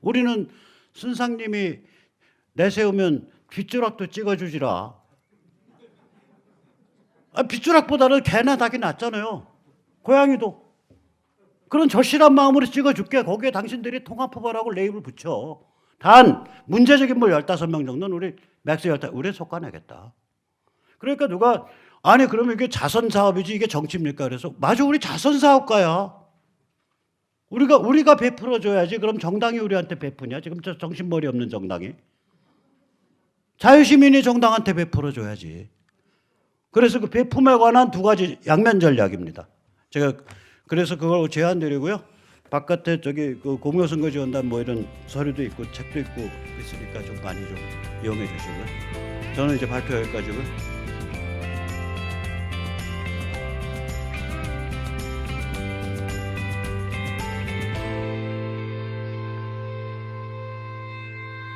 우리는 순상님이 내세우면 빗자락도 찍어주지라. 빗자락보다는 개나 닭이 낫잖아요. 고양이도. 그런 절실한 마음으로 찍어줄게. 거기에 당신들이 통합후보라고 레이블 붙여. 단 문제적 인물 15명 정도는 우리 맥스 15, 우리 속아내겠다. 그러니까 누가 아니 그러면 이게 자선사업이지 이게 정치입니까? 그래서 맞아 우리 자선사업가야. 우리가 베풀어줘야지. 그럼 정당이 우리한테 베푸냐? 지금 저 정신머리 없는 정당이. 자유시민이 정당한테 베풀어줘야지. 그래서 그 베품에 관한 2가지 양면 전략입니다. 제가 그래서 그걸 제안드리고요. 바깥에 저기 그 공효선거지원단 뭐 이런 서류도 있고 책도 있고 있으니까 좀 많이 좀 이용해 주시고요. 저는 이제 발표 여기까지고요.